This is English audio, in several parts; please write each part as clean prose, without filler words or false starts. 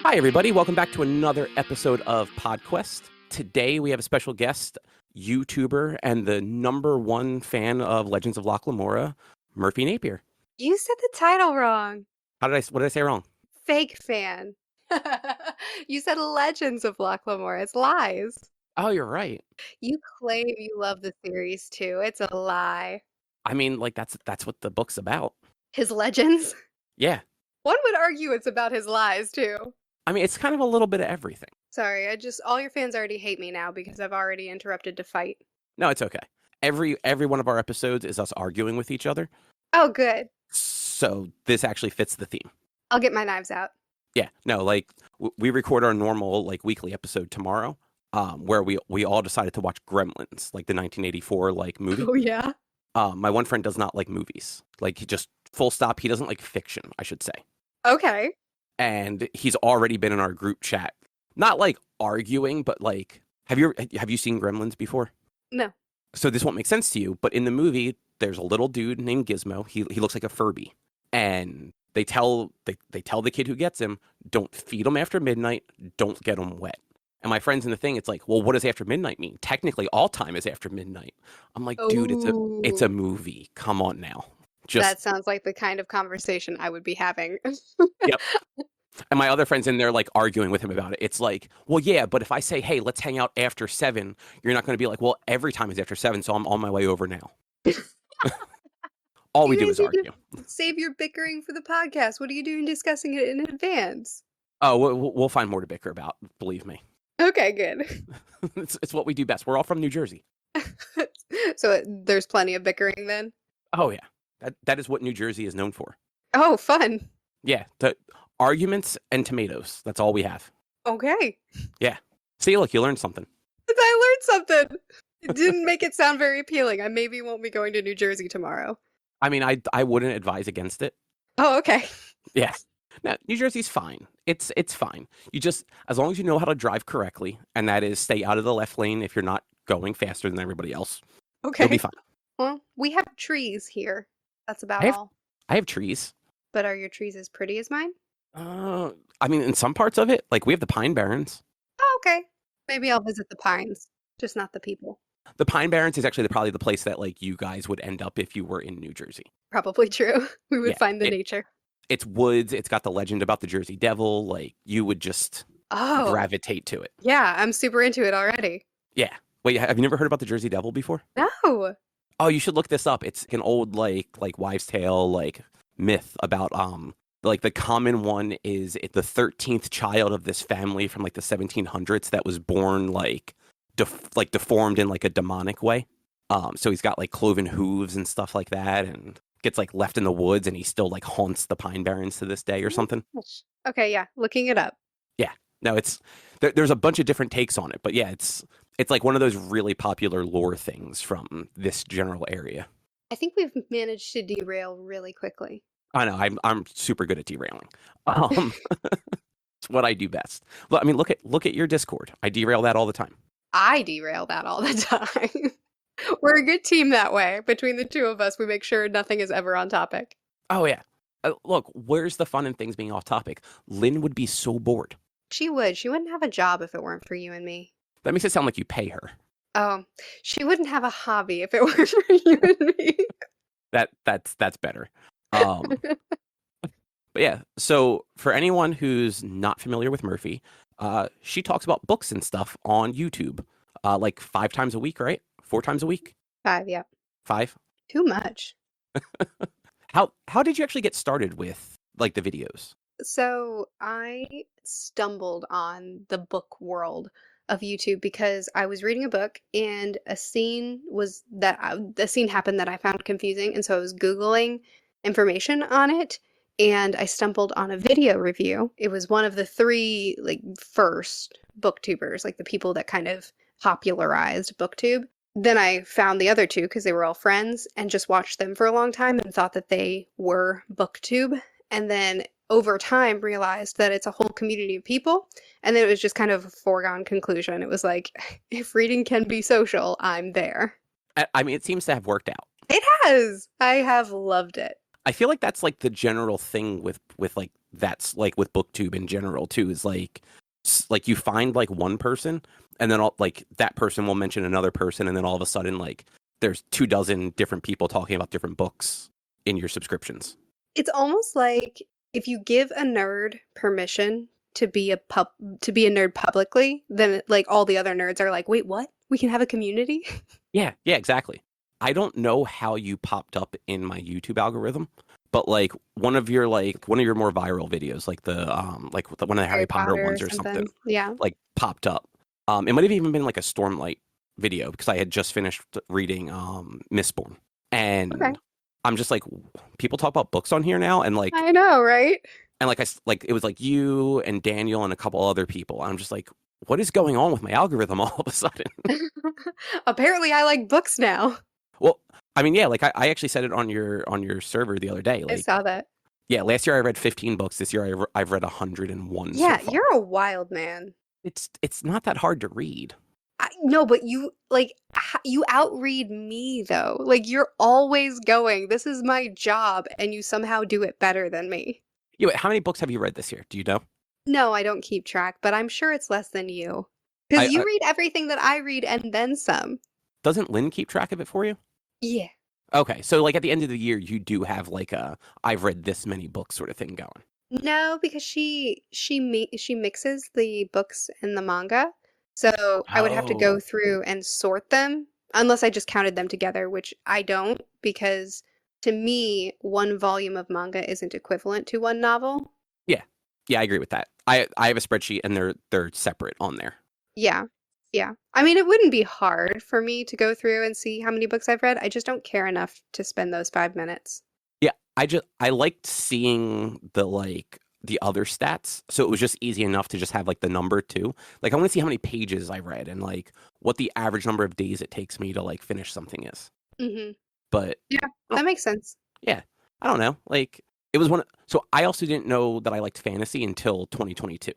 Hi, everybody. Welcome back to another episode of PodQuest. Today, we have a special guest, YouTuber and the #1 fan of Legends of Loch Lamora, Merphy Napier. You said the title wrong. What did I say wrong? Fake fan. You said Legends of Loch Lamora. It's lies. Oh, you're right. You claim you love the series too. It's a lie. I mean, like, that's what the book's about. His legends? Yeah. One would argue it's about his lies too. I mean, it's kind of a little bit of everything. Sorry, all your fans already hate me now because I've already interrupted to fight. No, it's okay. Every one of our episodes is us arguing with each other. Oh, good. So this actually fits the theme. I'll get my knives out. Yeah. No, like, we record our normal, like, weekly episode tomorrow, where we all decided to watch Gremlins, like the 1984, like, movie. Oh, yeah? My one friend does not like movies. Like, he just, full stop, he doesn't like fiction, I should say. Okay. And he's already been in our group chat. Not, like, arguing, but, like, have you seen Gremlins before? No. So this won't make sense to you, but in the movie, there's a little dude named Gizmo. He looks like a Furby. And they tell the kid who gets him, don't feed him after midnight, don't get him wet. And my friends in the thing, it's like, well, what does after midnight mean? Technically, all time is after midnight. I'm like, dude, it's a movie. Come on now. That sounds like the kind of conversation I would be having. Yep. And my other friends in there, like, arguing with him about it. It's like, well, yeah, but if I say, hey, let's hang out after 7, you're not going to be like, well, every time is after 7, so I'm on my way over now. All we do is argue. Save your bickering for the podcast. What are you doing discussing it in advance? Oh, we'll find more to bicker about, believe me. Okay, good. It's what we do best. We're all from New Jersey. So there's plenty of bickering then? Oh, yeah. That is what New Jersey is known for. Oh, fun. Yeah. The arguments and tomatoes. That's all we have. Okay. Yeah. See, look, you learned something. I learned something. It didn't make it sound very appealing. I maybe won't be going to New Jersey tomorrow. I mean, I wouldn't advise against it. Oh, okay. Yeah. No, New Jersey's fine. It's fine. You just, as long as you know how to drive correctly, and that is stay out of the left lane if you're not going faster than everybody else. Okay. You'll be fine. Well, we have trees here. That's about all. I have trees. But are your trees as pretty as mine? I mean, in some parts of it, like, we have the Pine Barrens. Oh, okay. Maybe I'll visit the pines, just not the people. The Pine Barrens is actually probably the place that, like, you guys would end up if you were in New Jersey. Probably true. We would find the nature. It's woods. It's got the legend about the Jersey Devil. Like, you would just gravitate to it. Yeah, I'm super into it already. Yeah. Wait, have you never heard about the Jersey Devil before? No. Oh, you should look this up. It's an old, like wives' tale, like, myth about, like, the common one is the 13th child of this family from, like, the 1700s that was born, like deformed in, like, a demonic way. So he's got, like, cloven hooves and stuff like that, and gets, like, left in the woods, and he still, like, haunts the Pine Barrens to this day or something. Okay, yeah, looking it up. Yeah, no, there's a bunch of different takes on it, but yeah, it's like one of those really popular lore things from this general area. I think we've managed to derail really quickly. I know, I'm super good at derailing. It's what I do best. I mean, look at your Discord. I derail that all the time. I derail that all the time. We're a good team that way. Between the two of us, we make sure nothing is ever on topic. Oh, yeah. Look, where's the fun in things being off topic? Lynn would be so bored. She would. She wouldn't have a job if it weren't for you and me. That makes it sound like you pay her. Oh, she wouldn't have a hobby if it weren't for you and me. That's better. But yeah, so for anyone who's not familiar with Merphy, she talks about books and stuff on YouTube, like 5 times a week, right? 4 times a week? 5, yeah. 5? Too much. How did you actually get started with, like, the videos? So I stumbled on the book world of YouTube because I was reading a book and a scene happened that I found confusing, and so I was Googling information on it, and I stumbled on a video review. It was one of the 3, like, first booktubers, like the people that kind of popularized booktube. Then I found the other 2 because they were all friends and just watched them for a long time and thought that they were booktube. And then over time realized that it's a whole community of people. And then it was just kind of a foregone conclusion. It was like, if reading can be social, I'm there. I mean, it seems to have worked out. It has. I have loved it. I feel like that's, like, the general thing with like that's like with booktube in general too, is like like you find like one person, and then like that person will mention another person, and then all of a sudden like there's 24 different people talking about different books in your subscriptions. It's almost like if you give a nerd permission to be a nerd publicly, then like all the other nerds are like, "Wait, what? We can have a community?" Yeah, yeah, exactly. I don't know how you popped up in my YouTube algorithm, but like one of your more viral videos, one of the Harry Harry Potter Potter or ones or something, something. Yeah. like popped up. It might have even been like a Stormlight video because I had just finished reading Mistborn, Okay. and I'm just like, people talk about books on here now, and I know, right? like it was like you and Daniel and a couple other people. I'm just like, what is going on with my algorithm all of a sudden? Apparently, I like books now. Well, I mean, yeah, like I actually said it on your server the other day. I Like, saw that. yeah, last year I read 15 books. This year I've read 101 so Yeah, far. you're a wild man. It's not that hard to read. No, but you like you outread me though. Like you're always going, this is my job, and you somehow do it better than me. Yeah, wait, how many books have you read this year? Do you know? No, I don't keep track, but I'm sure it's less than you. Because I you read everything that I read and then some. Doesn't Lynn keep track of it for you? Yeah. Okay, so like at the end of the year, you do have like a I've read this many books sort of thing going. No, because she mixes the books and the manga. So I would have to go Oh, through and sort them, unless I just counted them together, which I don't, because to me, one volume of manga isn't equivalent to one novel. yeah, yeah, I agree with that. I have a spreadsheet and they're separate on there. Yeah. Yeah. I mean, it wouldn't be hard for me to go through and see how many books I've read. I just don't care enough to spend those 5 minutes. Yeah, I liked seeing the other stats, so it was just easy enough to just have like the number too. Like I want to see how many pages I read and like what the average number of days it takes me to like finish something is. Hmm. But Yeah, I that don't- makes sense. yeah, I don't know. Like it was one. So I also didn't know that I liked fantasy until 2022.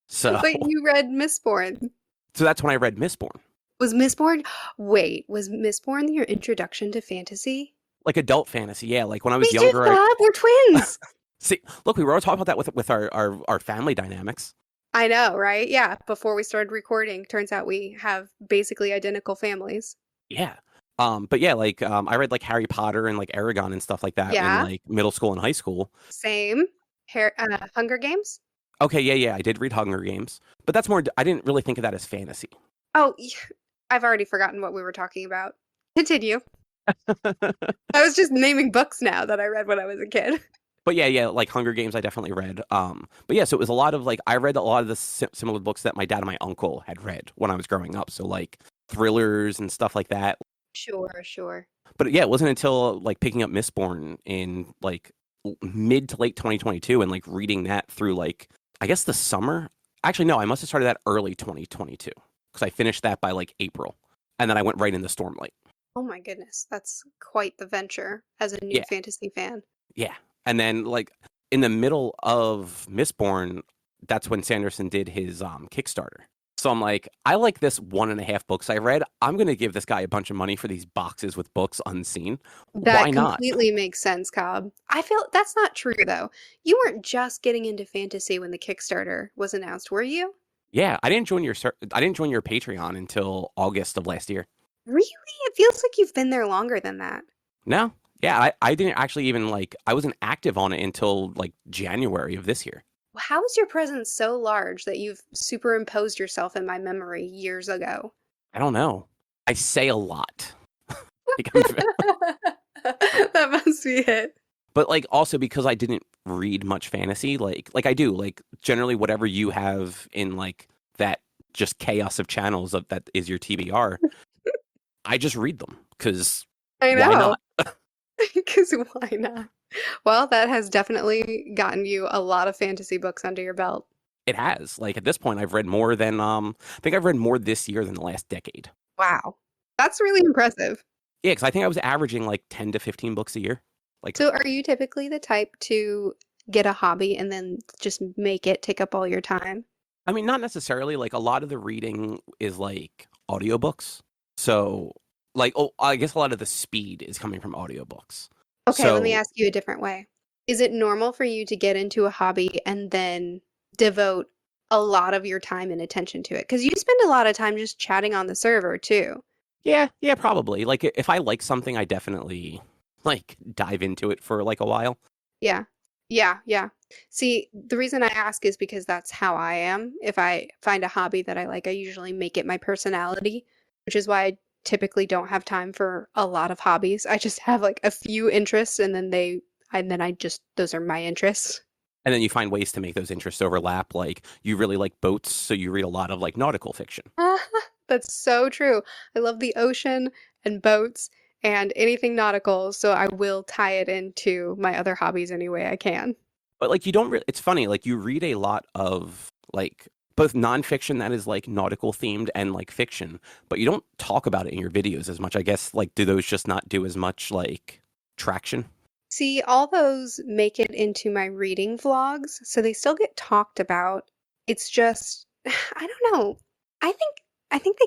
So But you read Mistborn. so that's when I read Mistborn. Was Mistborn? Wait, was Mistborn your introduction to fantasy? Like adult fantasy, yeah. Like when I Me was too, younger, I Bob. We're twins. see. Look, we were all talking about that with our family dynamics. I know, right? Yeah. Before we started recording, turns out we have basically identical families. Yeah. But yeah, like I read like Harry Potter and like Aragon and stuff like that in Yeah. like middle school and high school. Same. Hunger Games? Okay, yeah, yeah, I did read Hunger Games, but that's more. I didn't really think of that as fantasy. Oh, I've already forgotten what we were talking about. Continue. I was just naming books now that I read when I was a kid. But yeah, yeah, like Hunger Games, I definitely read. But yeah, so it was a lot of like I read a lot of the similar books that my dad and my uncle had read when I was growing up. So like thrillers and stuff like that. Sure, sure. But yeah, it wasn't until like picking up Mistborn in like mid to late 2022 and like reading that through like I guess the summer. Actually, no, I must have started that early 2022 because I finished that by like April, and then I went right into Stormlight. Oh my goodness, that's quite the venture as a new Yeah, fantasy fan. yeah, and then like in the middle of Mistborn, that's when Sanderson did his Kickstarter. So I'm like, I like this 1.5 books I read. I'm gonna give this guy a bunch of money for these boxes with books unseen. Why That not? completely makes sense, Cobb. I feel that's not true though. You weren't just getting into fantasy when the Kickstarter was announced, were you? Yeah, I didn't join your Patreon until August of last year. Really? It feels like you've been there longer than that. No, yeah, I didn't actually even like I wasn't active on it until like January of this year. How is your presence so large that you've superimposed yourself in my memory years ago? I don't know. I say a lot. Like, I'm, That must be it. but like also because I didn't read much fantasy, like I do, like generally whatever you have in like that just chaos of channels of that is your TBR, I just read them because I why know. not? Because why not? Well, that has definitely gotten you a lot of fantasy books under your belt. It has. Like at this point, I've read more than I think I've read more this year than the last decade. Wow. That's really impressive. Yeah, because I think I was averaging like 10 to 15 books a year. Like, So, are you typically the type to get a hobby and then just make it take up all your time? I mean, not necessarily. Like a lot of the reading is like audiobooks. So, like, oh, I guess a lot of the speed is coming from audiobooks. Okay, let me So, ask you a different way. Is it normal for you to get into a hobby and then devote a lot of your time and attention to it? Because you spend a lot of time just chatting on the server too. Yeah, yeah, probably. Like if I like something, I definitely like dive into it for like a while. Yeah. Yeah, yeah. See, the reason I ask is because that's how I am. If I find a hobby that I like, I usually make it my personality, which is why I typically don't have time for a lot of hobbies. I just have like a few interests and then I just those are my interests. And then you find ways to make those interests overlap. Like you really like boats, so you read a lot of like nautical fiction. That's so true. I love the ocean and boats and anything nautical, so I will tie it into my other hobbies any way I can. But like you don't really, it's funny, like you read a lot of like both nonfiction that is like nautical themed and like fiction, but you don't talk about it in your videos as much. I guess like do those just not do as much like traction? See, all those make it into my reading vlogs, so they still get talked about. It's just, I don't know. I think I think they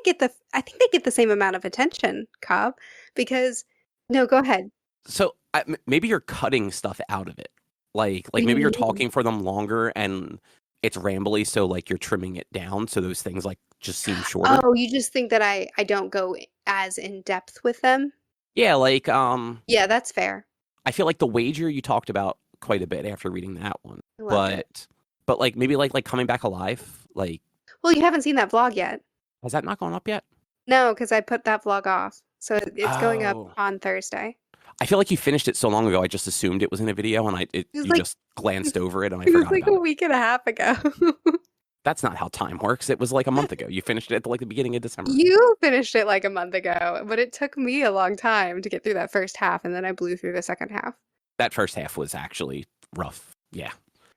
get the same amount of attention, Cobb, because no, go ahead. So maybe you're cutting stuff out of it. What Like do you maybe you're mean? talking for them longer and it's rambly, so like you're trimming it down so those things like just seem shorter. Oh, you just think that I don't go as in depth with them? Yeah, like Yeah, that's fair. I feel like the wager you talked about quite a bit after reading that one. I loved it. But like maybe like coming back alive, like Well, you haven't seen that vlog yet. has that not gone up yet? No, because I put that vlog off. So it's going up Oh. on Thursday. I feel like you finished it so long ago. I just assumed it was in a video, and It was you like just glanced over it, and I it was forgot like about a it. week and a half ago. That's not how time works. It was like a month ago. You finished it at like the beginning of December. You finished it like a month ago, but it took me a long time to get through that first half, and then I blew through the second half. That first half was actually rough. Yeah,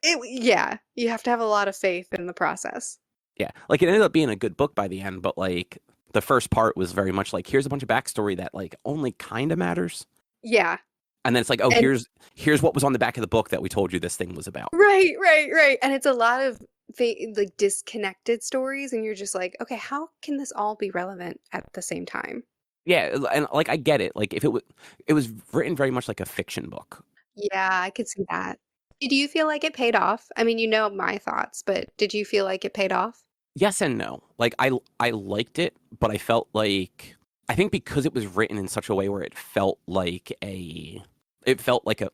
Yeah, you have to have a lot of faith in the process. yeah. Like it ended up being a good book by the end, but like the first part was very much like here's a bunch of backstory that like only kind of matters, Yeah, and then it's like oh and here's what was on the back of the book that we told you this thing was about. right, right, right. And it's a lot of like disconnected stories, and you're just like, okay, how can this all be relevant at the same time? Yeah, and like I get it. Like if it was written very much like a fiction book. Yeah, I could see that. Did you feel like it paid off? I mean, you know my thoughts, but did you feel like it paid off? Yes and no. Like I liked it, but I felt like I think because it was written in such a way where it felt like a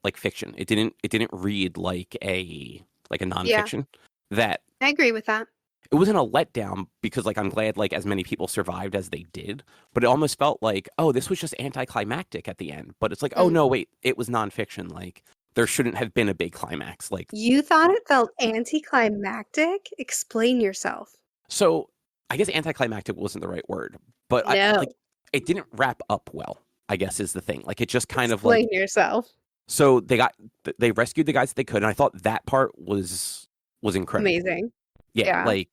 like fiction. It didn't read like a Yeah, nonfiction. That I agree with that. it wasn't a letdown because like I'm glad like as many people survived as they did, but it almost felt like, oh, this was just anticlimactic at the end. But it's like, oh Mm. no, wait, it was nonfiction. Like there shouldn't have been a big climax. Like You thought it felt anticlimactic? Explain yourself. so I guess anticlimactic wasn't the right word, but I like No, it didn't wrap up well, I guess is the thing. Like it just kind of like explain yourself. so they rescued the guys that they could, and I thought that part was incredible. Amazing. Yeah, Yeah. like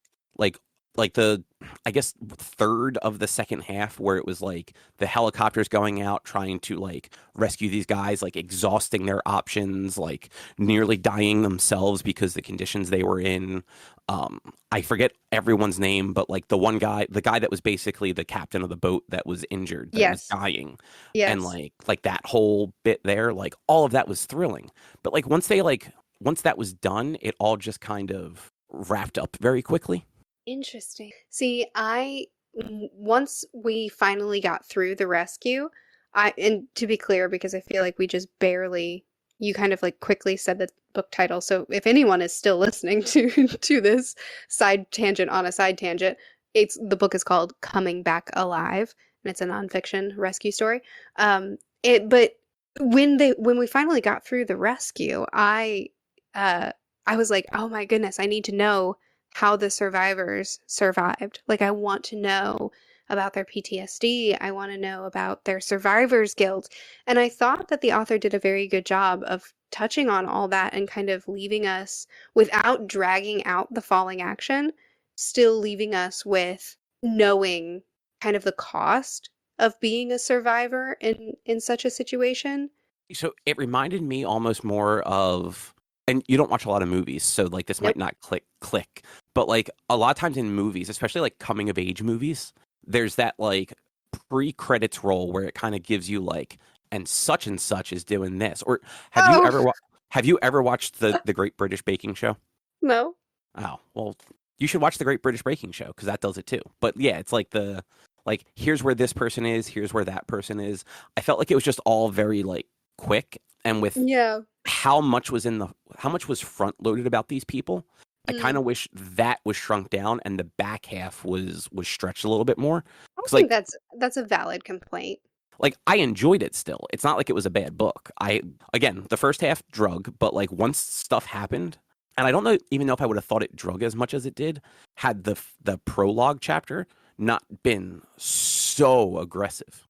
like the I guess third of the second half where it was like the helicopters going out trying to like rescue these guys, like exhausting their options, like nearly dying themselves because the conditions they were in. I forget everyone's name, but like the guy that was basically the captain of the boat that was injured, that was Yes. dying, and Yes. like that whole bit there, like all of that was thrilling. But like once that was done, it all just kind of wrapped up very quickly. Interesting. See, once we finally got through the rescue, and to be clear, because I feel like we just barely, you kind of like quickly said the book title. So if anyone is still listening to to this side tangent on a side tangent, it's the book is called Coming Back Alive, and it's a nonfiction rescue story. But when we finally got through the rescue, uh I was like, oh my goodness, I need to know how the survivors survived. Like, I want to know about their PTSD. I want to know about their survivor's guilt. And I thought that the author did a very good job of touching on all that and kind of leaving us without dragging out the falling action, still leaving us with knowing kind of the cost of being a survivor in such a situation. So it reminded me almost more of, and you don't watch a lot of movies, so like this might Nope. not click, but like a lot of times in movies, especially like coming of age movies, there's that like pre-credits roll where it kind of gives you like, and such is doing this. Or have you Oh, ever Have you ever watched the Great British Baking Show? No. Oh, well, you should watch the Great British Baking Show because that does it too. But yeah, it's like here's where this person is, here's where that person is. I felt like it was just all very like quick, and with Yeah. how much was front loaded about these people. I kind Mm. of wish that was shrunk down and the back half was stretched a little bit more. I Because think that's a valid complaint. like I enjoyed it still. It's not like it was a bad book. Again, the first half drug, but like once stuff happened, and I don't even know if I would have thought it drug as much as it did had the prologue chapter not been so aggressive.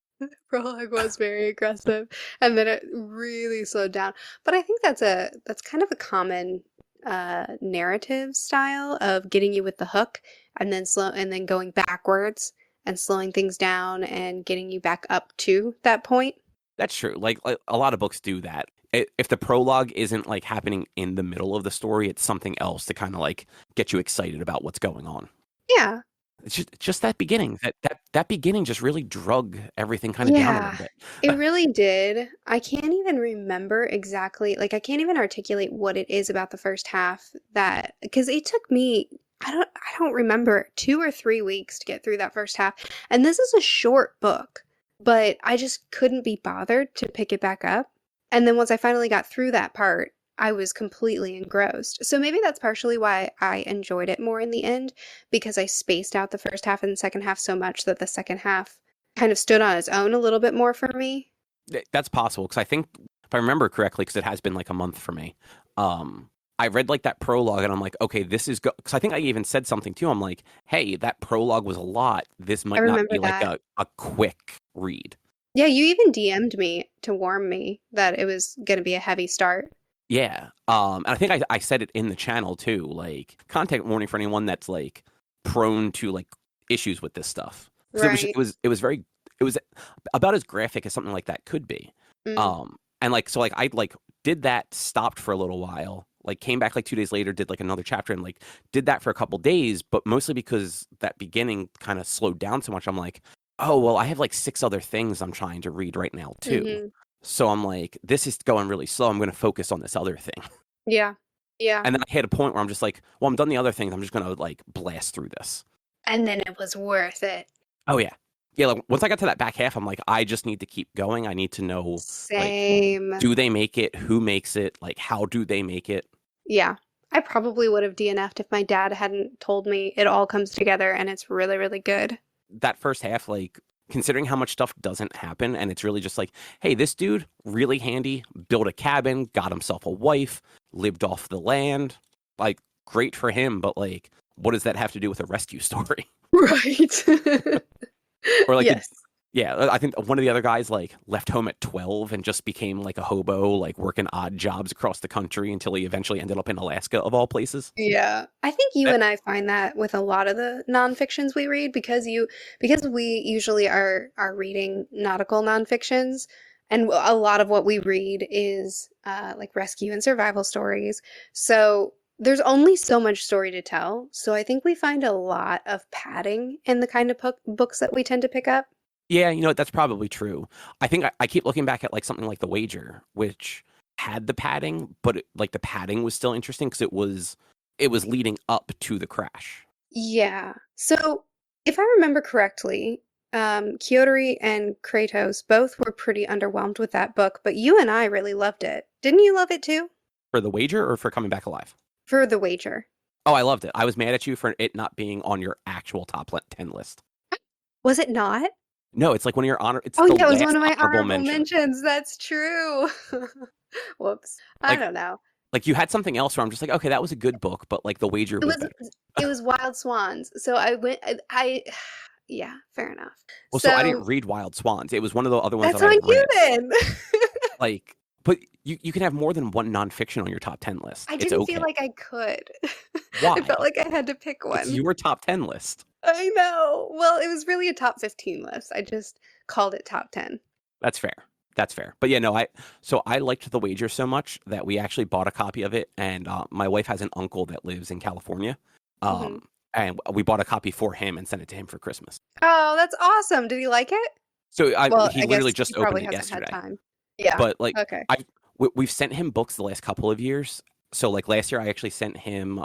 Prologue was very aggressive, and then it really slowed down. But I think that's kind of a common narrative style of getting you with the hook and then going backwards and slowing things down and getting you back up to that point. That's true. Like a lot of books do that. If the prologue isn't like happening in the middle of the story, it's something else to kind of like get you excited about what's going on. Yeah. It's just that beginning. That beginning just really drug everything kind of down a Yeah, little it bit. really did. I can't even remember exactly, like I can't even articulate what it is about the first half that because it took me I don't remember 2 or 3 weeks to get through that first half. And this is a short book, but I just couldn't be bothered to pick it back up. And then once I finally got through that part, I was completely engrossed. So maybe that's partially why I enjoyed it more in the end, because I spaced out the first half and the second half so much that the second half kind of stood on its own a little bit more for me. That's possible because I think if I remember correctly, because it has been like a month for me. I read like that prologue and I'm like, okay, this is good. Because I think I even said something too. I'm like, hey, that prologue was a lot. This I might not remember be like that. a quick read. Yeah, you even DM'd me to warn me that it was going to be a heavy start. Yeah. And I think I said it in the channel too. Like, content warning for anyone that's like prone to like issues with this stuff. Because Right. it was about as graphic as something like that could be. Mm. And like so like I like did that, stopped for a little while, like came back like 2 days later, did like another chapter and like did that for a couple days, but mostly because that beginning kind of slowed down so much. I'm like, oh well, I have like 6 other things I'm trying to read right now too. Hmm. So I'm like, this is going really slow. I'm going to focus on this other thing. Yeah. Yeah. And then I hit a point where I'm just like, well, I'm done the other things. I'm just going to like blast through this. And then it was worth it. Oh yeah. Yeah, like once I got to that back half, I'm like, I just need to keep going. I need to know, like, Same. do they make it? Who makes it? Like, how do they make it? Yeah. I probably would have DNF'd if my dad hadn't told me it all comes together and it's really, really good. That first half, like, considering how much stuff doesn't happen, and it's really just like, hey, this dude, really handy, built a cabin, got himself a wife, lived off the land. Like, great for him, but like, what does that have to do with a rescue story? Right. Or like, Yes. yeah, I think one of the other guys like left home at 12 and just became like a hobo, like working odd jobs across the country until he eventually ended up in Alaska, of all places. Yeah. I think you That- and I find that with a lot of the nonfictions we read because we usually are reading nautical nonfictions, and a lot of what we read is like rescue and survival stories. So there's only so much story to tell. So I think we find a lot of padding in the kind of books that we tend to pick up. Yeah, you know what, that's probably true. I think I keep looking back at like something like The Wager, which had the padding, but like the padding was still interesting because it was leading up to the crash. Yeah. So if I remember correctly, Kyotori and Kratos both were pretty underwhelmed with that book, but you and I really loved it. Didn't you love it too? For The Wager or for Coming Back Alive? For The Wager. Oh, I loved it. I was mad at you for it not being on your actual top 10 list. Was it not? No, it's like one of your honor. It's Oh the yeah, it was one last of my honorable honorable mention. mentions. That's true. Whoops. I Like, don't know. like you had something else where I'm just like, okay, that was a good book, but like The Wager It was was better. it was Wild Swans. So I went I yeah, fair enough. Well, so I So didn't read Wild Swans. It was one of the other ones that's that I on had you read. then. Like, but you can have more than one nonfiction on your top 10 list. I It's didn't okay. feel like I could. I Why? felt like I had to pick It's one. your top 10 list. I know. Well, it was really a top 15 list. I just called it top 10. That's fair. That's fair. But yeah, no, I liked The Wager so much that we actually bought a copy of it, and my wife has an uncle that lives in California, Hmm. and we bought a copy for him and sent it to him for Christmas. Oh, that's awesome. Did he like it? So Well, he I literally guess just he opened probably it hasn't had yesterday. time. Yeah. But like Okay. I we've sent him books the last couple of years. So like last year, I actually sent him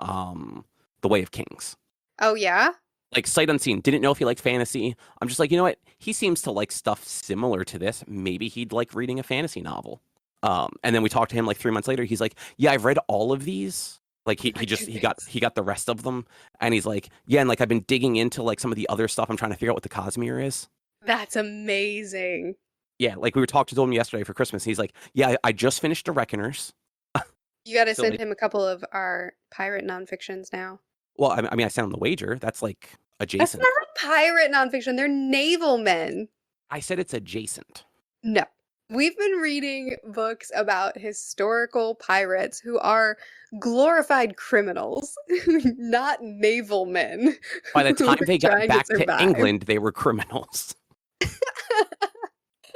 The Way of Kings. Oh yeah? Like sight unseen, didn't know if he liked fantasy. I'm just like, you know what? He seems to like stuff similar to this. Maybe he'd like reading a fantasy novel. And then we talked to him like 3 months later. He's like, yeah, I've read all of these. Like Oh my goodness. he got the rest of them, and he's like, yeah, and like I've been digging into like some of the other stuff. I'm trying to figure out what the Cosmere is. That's amazing. Yeah, like we were talking to him yesterday for Christmas. He's like, yeah, I just finished The Reckoners. You got to So send like, him a couple of our pirate nonfictions now. well, I mean, I sent him the wager. That's like That's adjacent. not pirate nonfiction. They're naval men. I said it's adjacent. No. We've been reading books about historical pirates who are glorified criminals, not naval men By the who time are they got trying to back to survive. England, they were criminals.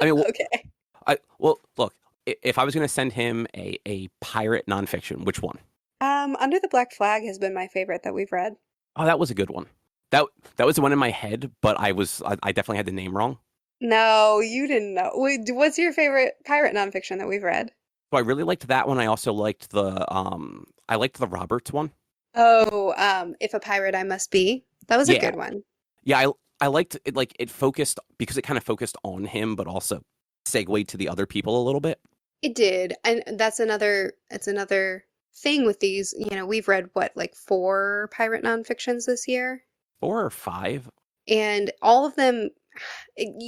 I mean, Okay. well, look, if I was going to send him a pirate nonfiction, which one? Under the Black Flag has been my favorite that we've read. Oh, that was a good one. That that was the one in my head, but I definitely had the name wrong. No, you didn't know. Wait, what's your favorite pirate nonfiction that we've read? So I really liked that one. I also liked I liked the Roberts one. Oh, If a Pirate I Must Be. That was a Yeah. good one. Yeah, I liked it, like it focused because it kind of focused on him, but also segued to the other people a little bit. It did. And it's another thing with these, we've read what, like four pirate nonfictions this year? 4 or 5. And all of them,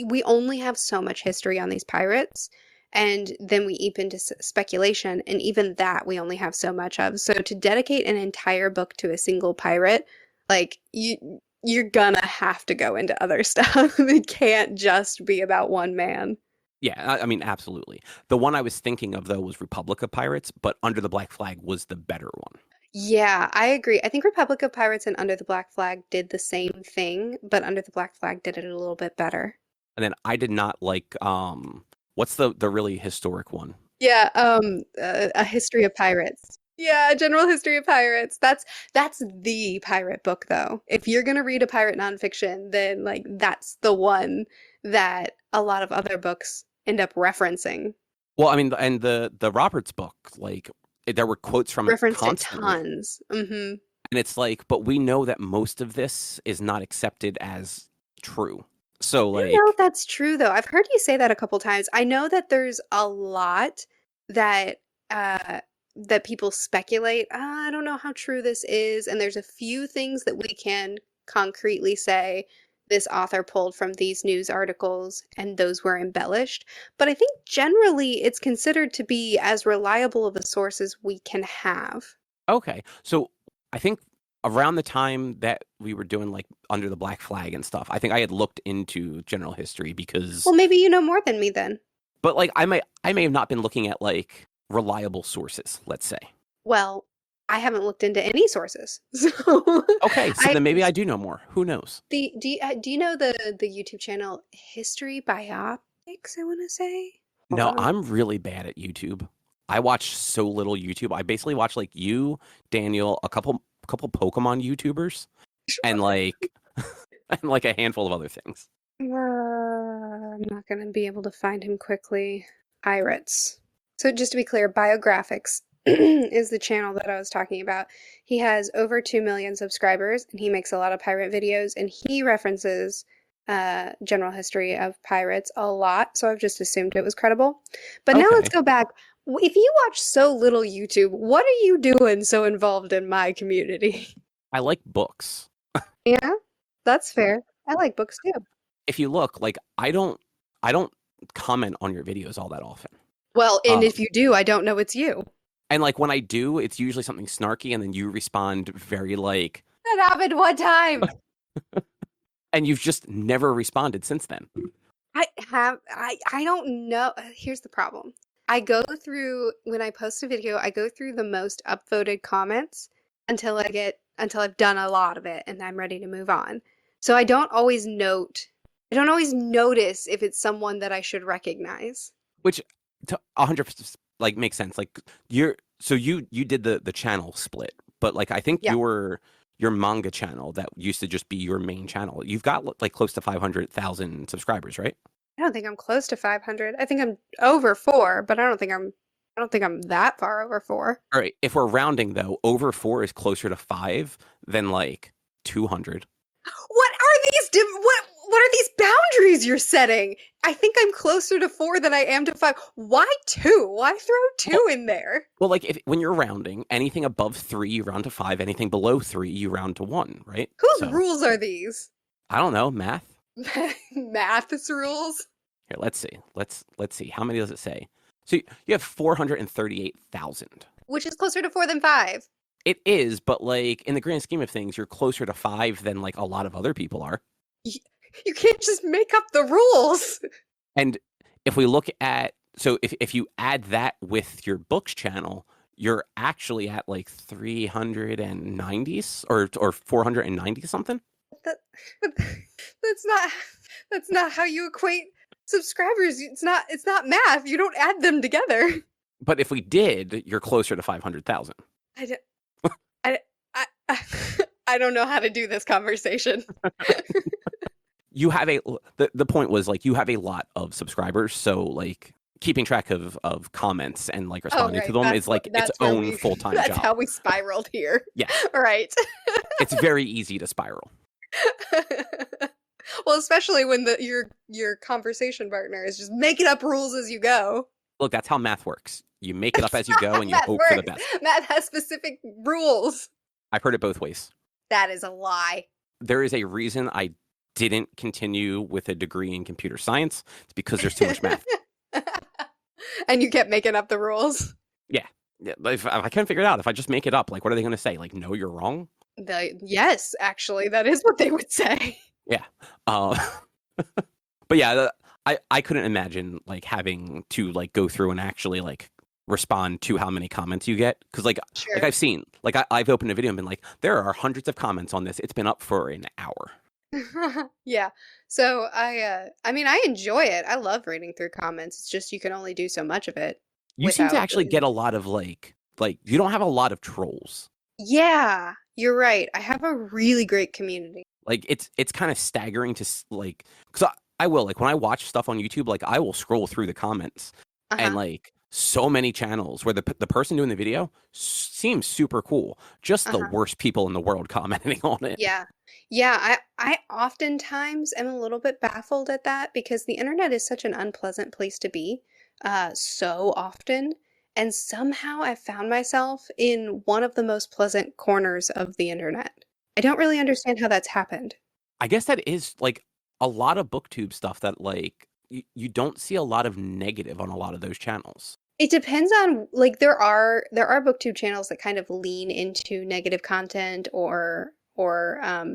we only have so much history on these pirates. And then we eep into speculation. And even that we only have so much of. So to dedicate an entire book to a single pirate, like you're gonna have to go into other stuff. It can't just be about one man. Yeah, I mean, absolutely. The one I was thinking of though was Republic of Pirates, but Under the Black Flag was the better one. Yeah, I agree. I think Republic of Pirates and Under the Black Flag did the same thing, but Under the Black Flag did it a little bit better. And then I did not like what's the really historic one? Yeah, A History of Pirates. Yeah, a General History of Pirates. That's the pirate book though. If you're gonna read a pirate nonfiction, then like that's the one that a lot of other books end up referencing. Well, I mean, and the Roberts book, like there were quotes from it Referenced it constantly, tons. Hmm. and it's like, but we know that most of this is not accepted as true. So I don't know like, if that's true though. I've heard you say that a couple times. I know that there's a lot that that people speculate. I don't know how true this is, and there's a few things that we can concretely say this author pulled from these news articles and those were embellished. But I think generally it's considered to be as reliable of a source as we can have. okay, so I think around the time that we were doing like Under the Black Flag and stuff, I think I had looked into general history because, Well, maybe you know more than me then. but like I may have not been looking at like reliable sources, let's say. Well, I haven't looked into any sources. So Okay, so I then maybe I do know more. Who knows? do you know the YouTube channel History Biopics, I want to say? Hold No, on. I'm really bad at YouTube. I watch so little YouTube. I basically watch like you, Daniel, a couple Pokemon YouTubers, and like and like a handful of other things. I'm not going to be able to find him quickly. Pirates. So just to be clear, Biographics is the channel that I was talking about. He has over 2 million subscribers and he makes a lot of pirate videos and he references general history of pirates a lot. So I've just assumed it was credible. But now let's Okay. go back. If you watch so little YouTube, what are you doing so involved in my community? I like books. Yeah, that's fair. I like books too. If you look, like I don't comment on your videos all that often. Well, and Um, if you do, I don't know it's you. and like when I do, it's usually something snarky, and then you respond very like, That happened one time. and you've just never responded since then. I don't know. Here's the problem. I go through when I post a video, I go through the most upvoted comments until I've done a lot of it and I'm ready to move on. So I don't always notice if it's someone that I should recognize. Which to 100% like makes sense. Like you did the channel split, but like I think Yeah. your manga channel that used to just be your main channel, you've got like close to 500,000 subscribers, right? I don't think I'm close to 500. I think I'm over 4, but I don't think I'm I don't think I'm that far over 4. All right, if we're rounding though, over 4 is closer to 5 than like 200. What are these what are these boundaries you're setting? I think I'm closer to 4 than I am to 5. Why 2? Why throw Well, 2 in there? well, like if when you're rounding, anything above 3 you round to 5, anything below 3 you round to 1, right? Whose So, rules are these? I don't know, math. Math's rules? Here, let's see. Let's see. How many does it say? So you have 438,000. Which is closer to 4 than 5. It is, but like in the grand scheme of things, you're closer to 5 than like a lot of other people are. You can't just make up the rules. And if we look at, so if you add that with your books channel, you're actually at like 390s or 490 something. That, that's not that's not how you equate subscribers. It's not math. You don't add them together. But if we did, you're closer to 500,000. I don't, I, I, I don't know how to do this conversation. You have the point was like you have a lot of subscribers, so like keeping track of comments and like responding to them is like its own full-time job. That's how we spiraled here. Yeah. Right. It's very easy to spiral. Well, especially when your conversation partner is just making up rules as you go. Look, that's how math works. You make it up as you go and you hope for the best. Math has specific rules. I've heard it both ways. That is a lie. There is a reason I didn't continue with a degree in computer science. It's because there's too much math. And you kept making up the rules. Yeah. If I can't figure it out, if I just make it up, like, what are they going to say? Like, no, you're wrong? Yes, actually, that is what they would say. Yeah. But yeah, I couldn't imagine like having to like go through and actually like respond to how many comments you get. Because like I've seen, like I've opened a video and been like, there are hundreds of comments on this. It's been up for an hour. Yeah. So I mean, I enjoy it. I love reading through comments. It's just you can only do so much of it. You seem to actually get a lot of like you don't have a lot of trolls. Yeah, you're right. I have a really great community. Like it's kind of staggering to like, because I will like when I watch stuff on YouTube, like I will scroll through the comments and like so many channels where the person doing the video seems super cool. Just the worst people in the world commenting on it. Yeah. Yeah, I oftentimes am a little bit baffled at that because the internet is such an unpleasant place to be so often. And somehow I found myself in one of the most pleasant corners of the internet. I don't really understand how that's happened. I guess that is like a lot of booktube stuff that like you don't see a lot of negative on a lot of those channels. It depends on like there are booktube channels that kind of lean into negative content or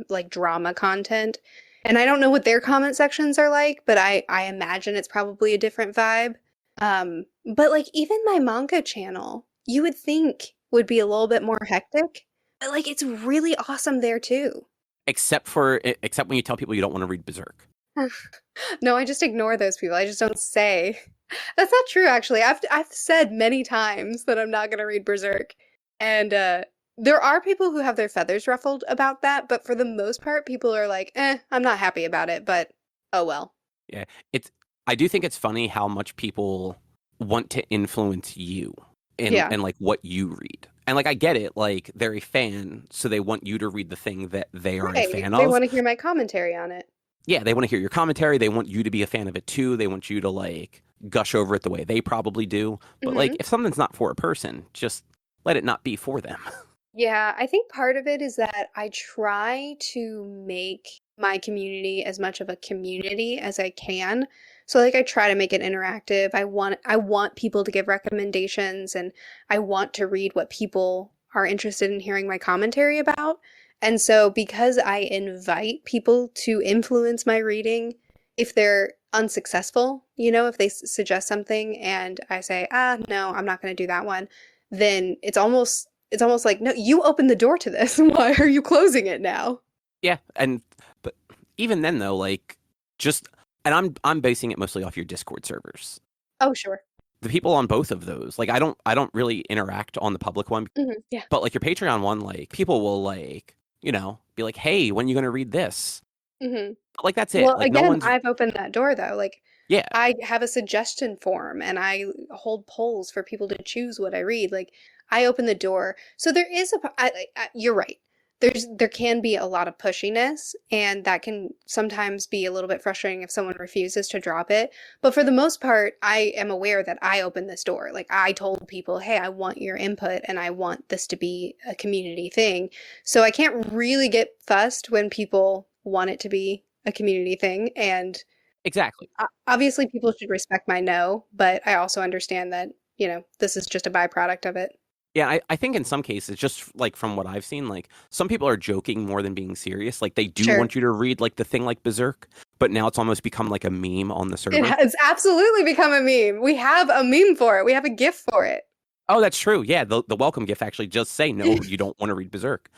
like drama content. And I don't know what their comment sections are like, but I imagine it's probably a different vibe. But like even my manga channel, you would think would be a little bit more hectic, but like it's really awesome there too. Except when you tell people you don't want to read Berserk. No, I just ignore those people. I just don't say. That's not true, actually. I've said many times that I'm not going to read Berserk, and there are people who have their feathers ruffled about that. But for the most part, people are like, I'm not happy about it, but oh well. Yeah, I do think it's funny how much people want to influence you and like what you read. And like I get it, like they're a fan, so they want you to read the thing that they are a fan of. They want to hear my commentary on it. Yeah, they want to hear your commentary. They want you to be a fan of it too. They want you to like gush over it the way they probably do. But like if something's not for a person, just let it not be for them. Yeah, I think part of it is that I try to make my community as much of a community as I can. So like I try to make it interactive. I want people to give recommendations and I want to read what people are interested in hearing my commentary about. And so because I invite people to influence my reading, if they're unsuccessful, if they suggest something and I say, no, I'm not going to do that one, then it's almost like, no, you opened the door to this. Why are you closing it now? Yeah, but even then though, like and I'm basing it mostly off your Discord servers. Oh, sure. The people on both of those, like I don't really interact on the public one. Yeah. But like your Patreon one, like people will like, be like, hey, when are you going to read this? Like that's it. Well, like, again, I've opened that door though. Like Yeah, I have a suggestion form and I hold polls for people to choose what I read. Like I open the door. So there is you're right. There can be a lot of pushiness and that can sometimes be a little bit frustrating if someone refuses to drop it. But for the most part, I am aware that I opened this door. Like I told people, "Hey, I want your input and I want this to be a community thing." So I can't really get fussed when people want it to be a community thing and exactly. obviously people should respect my no, but I also understand that, this is just a byproduct of it. Yeah, I think in some cases, just like from what I've seen, like some people are joking more than being serious. Like they do Sure. want you to read like the thing like Berserk, but now it's almost become like a meme on the It server. has absolutely become a meme. We have a meme for it. We have a GIF for it. Oh, that's true. Yeah, the welcome gift actually just say no, you don't want to read Berserk.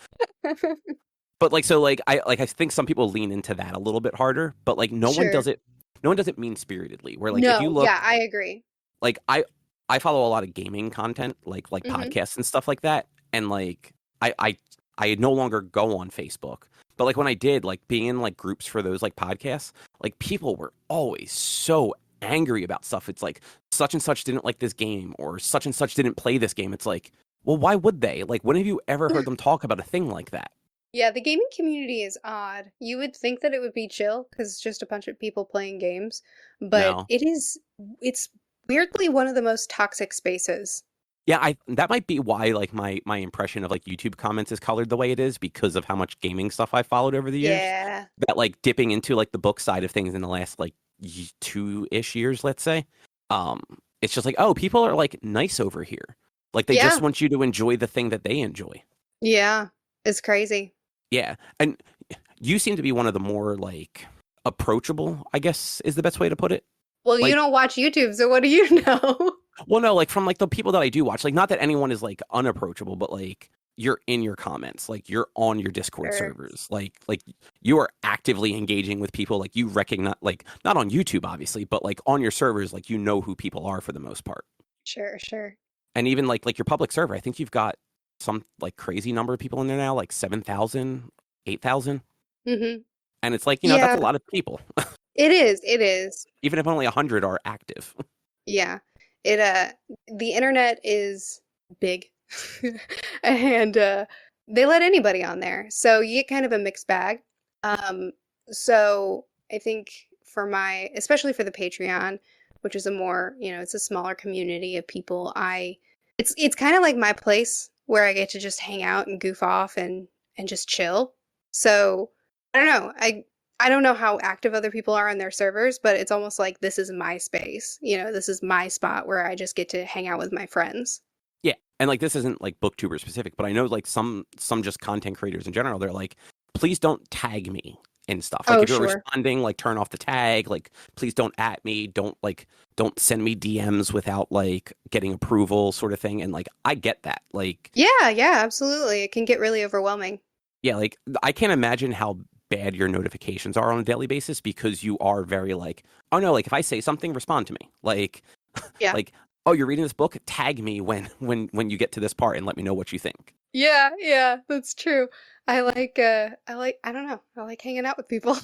But like so I think some people lean into that a little bit harder, but like Sure. no one does it mean spiritedly. Where like if you No, look yeah, I agree. like I follow a lot of gaming content, like Hmm. podcasts and stuff like that, and like I no longer go on Facebook, but like when I did, like being in like groups for those like podcasts, like people were always so angry about stuff. It's like such and such didn't like this game, or such and such didn't play this game. It's like, well, why would they? Like, when have you ever heard them talk about a thing like that? Yeah, the gaming community is odd. You would think that it would be chill because it's just a bunch of people playing games, but No. it's weirdly one of the most toxic spaces. Yeah, I that might be why like my impression of like YouTube comments is colored the way it is because of how much gaming stuff I followed over the years. Yeah. That like dipping into like the book side of things in the last like 2-ish years, let's say. Um, it's just like, oh, people are like nice over here. Like they just Yeah. want you to enjoy the thing that they enjoy. Yeah. It's crazy. Yeah, and you seem to be one of the more like approachable, I guess is the best way to put it. Well, you Like don't watch YouTube, so what do you know? well, no, like from like the people that I do watch, like not that anyone is like unapproachable, but like you're in your comments, like you're on your Discord Sure. servers, like you are actively engaging with people, like you recognize, like not on YouTube obviously, but like on your servers, like you know who people are for the most part, Sure, sure. and even like your public server, I think you've got some like crazy number of people in there now, like 7,000, 8,000, Hmm. and it's like that's Yeah, a lot of people, it is. It is. even if only 100 are active. Yeah. It the internet is big. And they let anybody on there. So you get kind of a mixed bag. Um so I think for my especially for the Patreon, which is a more, it's a smaller community of people, it's kind of like my place where I get to just hang out and goof off and just chill. So I don't know. I don't know how active other people are on their servers, but it's almost like this is my space. This is my spot where I just get to hang out with my friends. Yeah, and like this isn't like booktuber specific, but I know like some just content creators in general, they're like, please don't tag me and stuff. Like Oh, if you're sure. responding, like turn off the tag. Like please don't at me. Don't send me DMs without like getting approval, sort of thing. And like I get that. Like Yeah, yeah, absolutely. It can get really overwhelming. yeah, like I can't imagine how bad your notifications are on a daily basis because you are very like, oh no, like if I say something, respond to me. Like Yeah. like oh you're reading this book, tag me when you get to this part and let me know what you think. Yeah, yeah, that's true. I don't know. I like hanging out with people.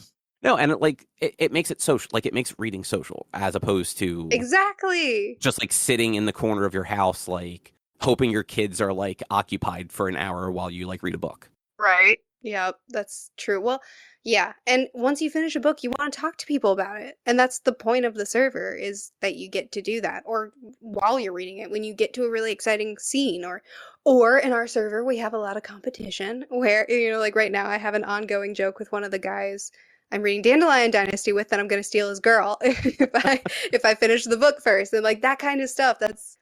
No, and it makes it social. Like it makes reading social as opposed to Exactly. just like sitting in the corner of your house, like hoping your kids are like occupied for an hour while you like read a book. Right. Yeah, that's true. Well, yeah. And once you finish a book, you want to talk to people about it. And that's the point of the server is that you get to do that. Or while you're reading it, when you get to a really exciting scene or in our server, we have a lot of competition where, like right now I have an ongoing joke with one of the guys I'm reading Dandelion Dynasty with that I'm going to steal his girl if I finish the book first. And like that kind of stuff. That's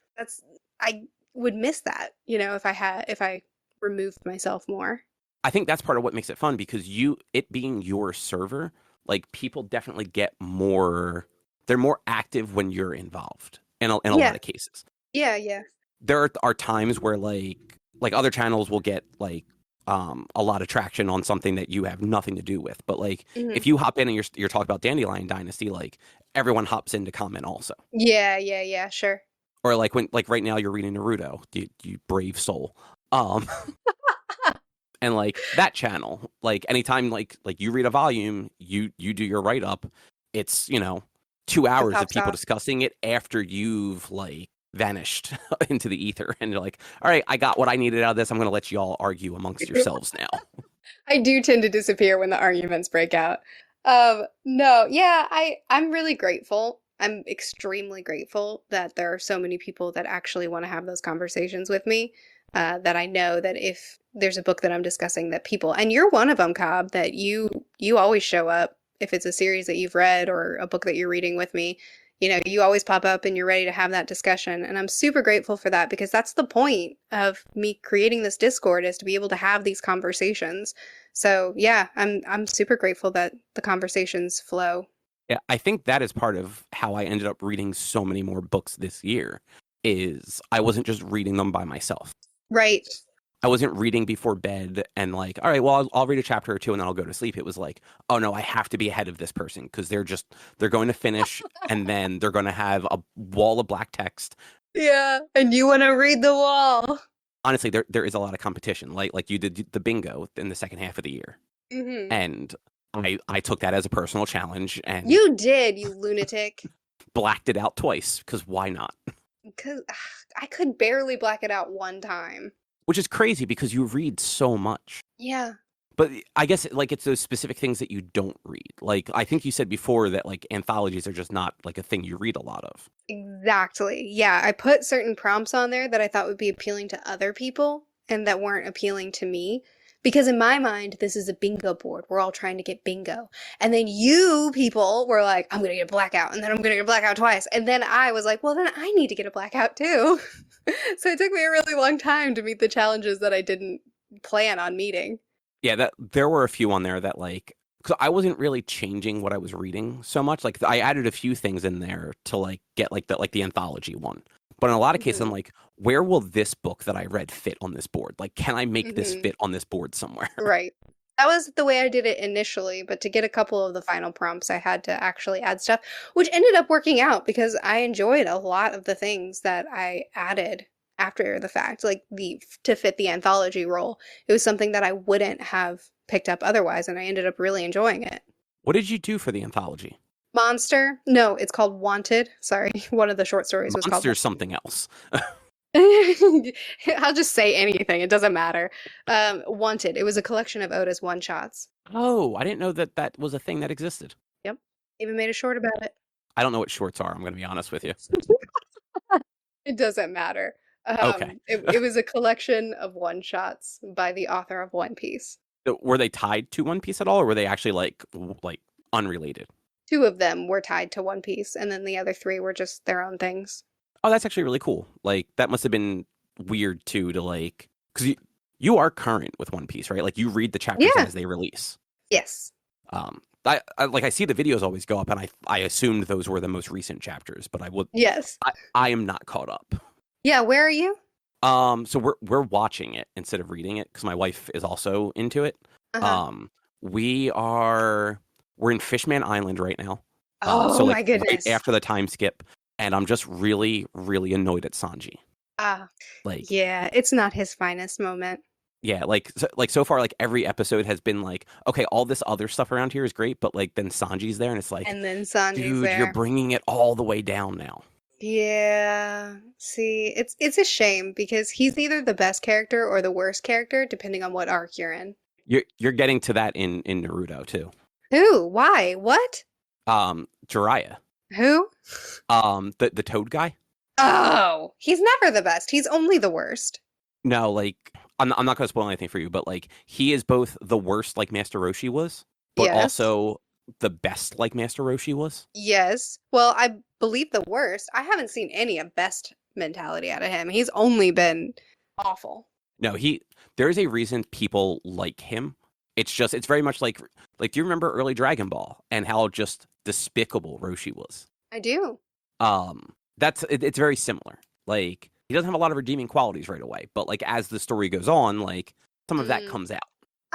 I would miss that, if I removed myself more. I think that's part of what makes it fun because it being your server, like people definitely get more. They're more active when you're involved in a lot Yeah. of cases. Yeah, yeah. There are times where like other channels will get like a lot of traction on something that you have nothing to do with. But like Mhm. if you hop in and you're talking about Dandelion Dynasty, like everyone hops in to comment also. Yeah, yeah, yeah, sure. Or like when like right now you're reading Naruto, you brave soul. Um and like that channel, like anytime like you read a volume, you do your write up, it's It2 hours of pops people off. discussing it after you've like vanished into the ether, and you're like, all right, I got what I needed out of this. I'm gonna let you all argue amongst yourselves now. I do tend to disappear when the arguments break out. No, yeah, I'm really grateful. I'm extremely grateful that there are so many people that actually want to have those conversations with me. That I know that if there's a book that I'm discussing, that people, and you're one of them, Cobb, that you always show up if it's a series that you've read or a book that you're reading with me. You know, you always pop up and you're ready to have that discussion. And I'm super grateful for that because that's the point of me creating this Discord is to be able to have these conversations. So yeah, I'm super grateful that the conversations flow. Yeah, I think that is part of how I ended up reading so many more books this year. Is I wasn't just reading them by myself. Right. I wasn't reading before bed and like, all right, well, I'll read a chapter or two and then I'll go to sleep. It was like, oh no, I have to be ahead of this person because they're going to finish and then they're going to have a wall of black text. Yeah, and you want to read the wall. Honestly, there is a lot of competition. Like you did the bingo in the second half of the year, Hmm. and I took that as a personal challenge and You did, you lunatic. blacked it out twice because why not? Because I could barely black it out one time. Which is crazy because you read so much. Yeah. But I guess like it's those specific things that you don't read. Like I think you said before that like anthologies are just not like a thing you read a lot of. Exactly. Yeah, I put certain prompts on there that I thought would be appealing to other people and that weren't appealing to me. Because in my mind, this is a bingo board. We're all trying to get bingo. And then you people were like, I'm going to get a blackout. And then I'm going to get a blackout twice. And then I was like, well, then I need to get a blackout too. So it took me a really long time to meet the challenges that I didn't plan on meeting. Yeah, that there were a few on there that like because I wasn't really changing what I was reading so much. Like I added a few things in there to like get like the anthology one. But in a lot of cases, I'm Hmm. like, where will this book that I read fit on this board? Like, can I make this Hmm. fit on this board somewhere? Right. That was the way I did it initially, but to get a couple of the final prompts, I had to actually add stuff, which ended up working out because I enjoyed a lot of the things that I added after the fact, like the to fit the anthology role. It was something that I wouldn't have picked up otherwise, and I ended up really enjoying it. What did you do for the anthology? Monster? No, it's called Wanted. Sorry, one of the short stories was called Monster's something else. I'll just say anything. It doesn't matter. Wanted. It was a collection of Oda's one-shots. Oh, I didn't know that that was a thing that existed. Yep. Even made a short about it. I don't know what shorts are. I'm going to be honest with you. It doesn't matter. Okay. It was a collection of one-shots by the author of One Piece. Were they tied to One Piece at all, or were they actually like unrelated? Two of them were tied to One Piece, and then the other three were just their own things. Oh, that's actually really cool. Like that must have been weird too to like because you are current with One Piece, right? Like you read the chapters Yeah. as they release. Yes. I like I see the videos always go up, and I assumed those were the most recent chapters, but Yes. I am not caught up. Yeah. Where are you? So we're watching it instead of reading it because my wife is also into it. Uh-huh. We are we're in Fishman Island right now. Oh So like my right goodness. after the time skip, and I'm just really really annoyed at Sanji. Ah, Like yeah. It's not his finest moment. yeah, like so far like every episode has been like okay, all this other stuff around here is great, but like then Sanji's there, and it's like, And then Sanji's dude, you're there. bringing it all the way down now. Yeah. See, it's a shame because he's either the best character or the worst character, depending on what arc you're in. You're getting to that in Naruto too. Who? Why? What? Jiraiya. Who? The Toad guy. Oh, he's never the best. He's only the worst. No, like I'm not going to spoil anything for you, but like he is both the worst like Master Roshi was, but Yes. also the best like Master Roshi was. Yes. Well, I believe the worst. I haven't seen any of best mentality out of him. He's only been awful. No, there is a reason people like him. It's very much like do you remember early Dragon Ball and how just despicable Roshi was? I do. It's very similar. Like he doesn't have a lot of redeeming qualities right away, but like as the story goes on, like some of that Mm, comes out.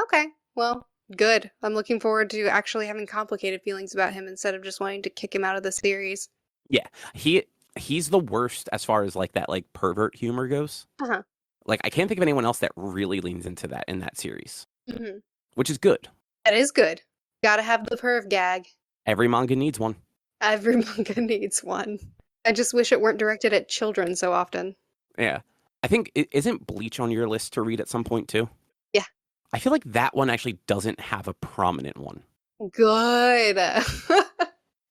okay. Well, good. I'm looking forward to actually having complicated feelings about him instead of just wanting to kick him out of the series. Yeah, he's the worst as far as like that like pervert humor goes. Uh-huh. Like I can't think of anyone else that really leans into that in that series, Hmm. which is good. That is good. Gotta have the perv gag. Every manga needs one. Every manga needs one. I just wish it weren't directed at children so often. Yeah. I think isn't Bleach on your list to read at some point too? Yeah. I feel like that one actually doesn't have a prominent one. Good.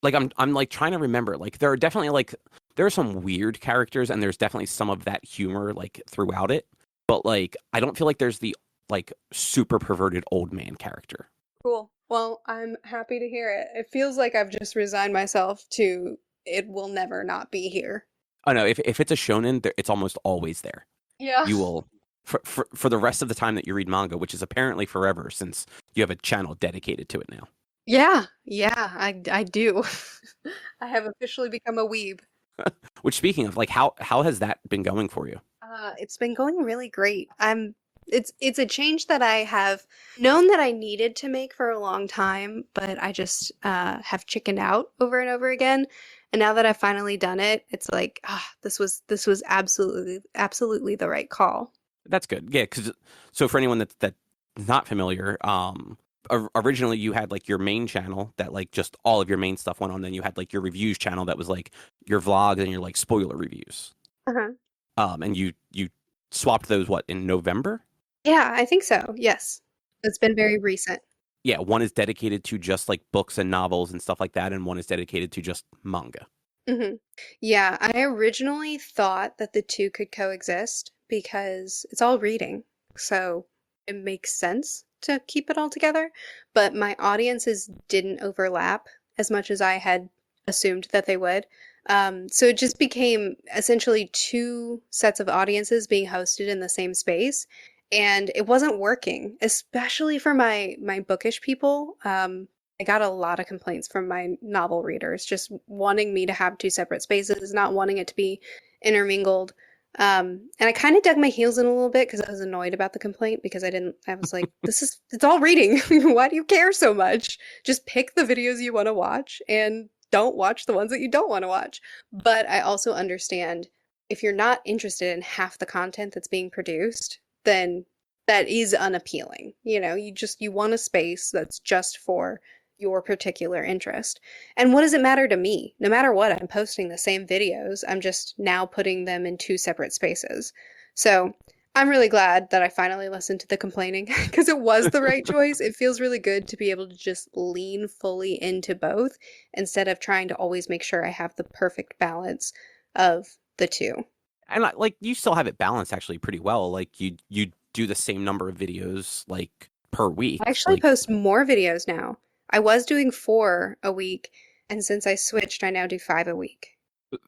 Like I'm like trying to remember. Like there are definitely like there are some weird characters and there's definitely some of that humor like throughout it. But like I don't feel like there's the like super perverted old man character. Cool. Well, I'm happy to hear it. It feels like I've just resigned myself to it will never not be here. Oh no, if it's a shonen, it's almost always there. Yeah. You will for the rest of the time that you read manga, which is apparently forever since you have a channel dedicated to it now. Yeah, yeah, I do. I have officially become a weeb. Which speaking of, like how has that been going for you? It's been going really great. It's a change that I have known that I needed to make for a long time, but I just have chickened out over and over again. And now that I've finally done it, it's like, this was absolutely the right call. That's good. Yeah, because so for anyone that's not familiar, originally you had like your main channel that like just all of your main stuff went on. Then you had like your reviews channel that was like your vlogs and your like spoiler reviews. Uh-huh. And you swapped those what in November? Yeah, I think so. Yes. It's been very recent. Yeah, one is dedicated to just like books and novels and stuff like that, and one is dedicated to just manga. Hmm. Yeah, I originally thought that the two could coexist because it's all reading. So it makes sense to keep it all together. But my audiences didn't overlap as much as I had assumed that they would. So it just became essentially two sets of audiences being hosted in the same space. And it wasn't working, especially for my bookish people. I got a lot of complaints from my novel readers just wanting me to have two separate spaces, not wanting it to be intermingled. And I kind of dug my heels in a little bit because I was annoyed about the complaint because I was like, it's all reading. Why do you care so much? Just pick the videos you want to watch and don't watch the ones that you don't want to watch. But I also understand if you're not interested in half the content that's being produced, then that is unappealing. You want a space that's just for your particular interest. And what does it matter to me? No matter what, I'm posting the same videos. I'm just now putting them in two separate spaces. So I'm really glad that I finally listened to the complaining because it was the right choice. It feels really good to be able to just lean fully into both instead of trying to always make sure I have the perfect balance of the two. And like you still have it balanced actually pretty well. Like you do the same number of videos like per week. I actually Like post more videos now. I was doing 4 a week, and since I switched, I now do 5 a week.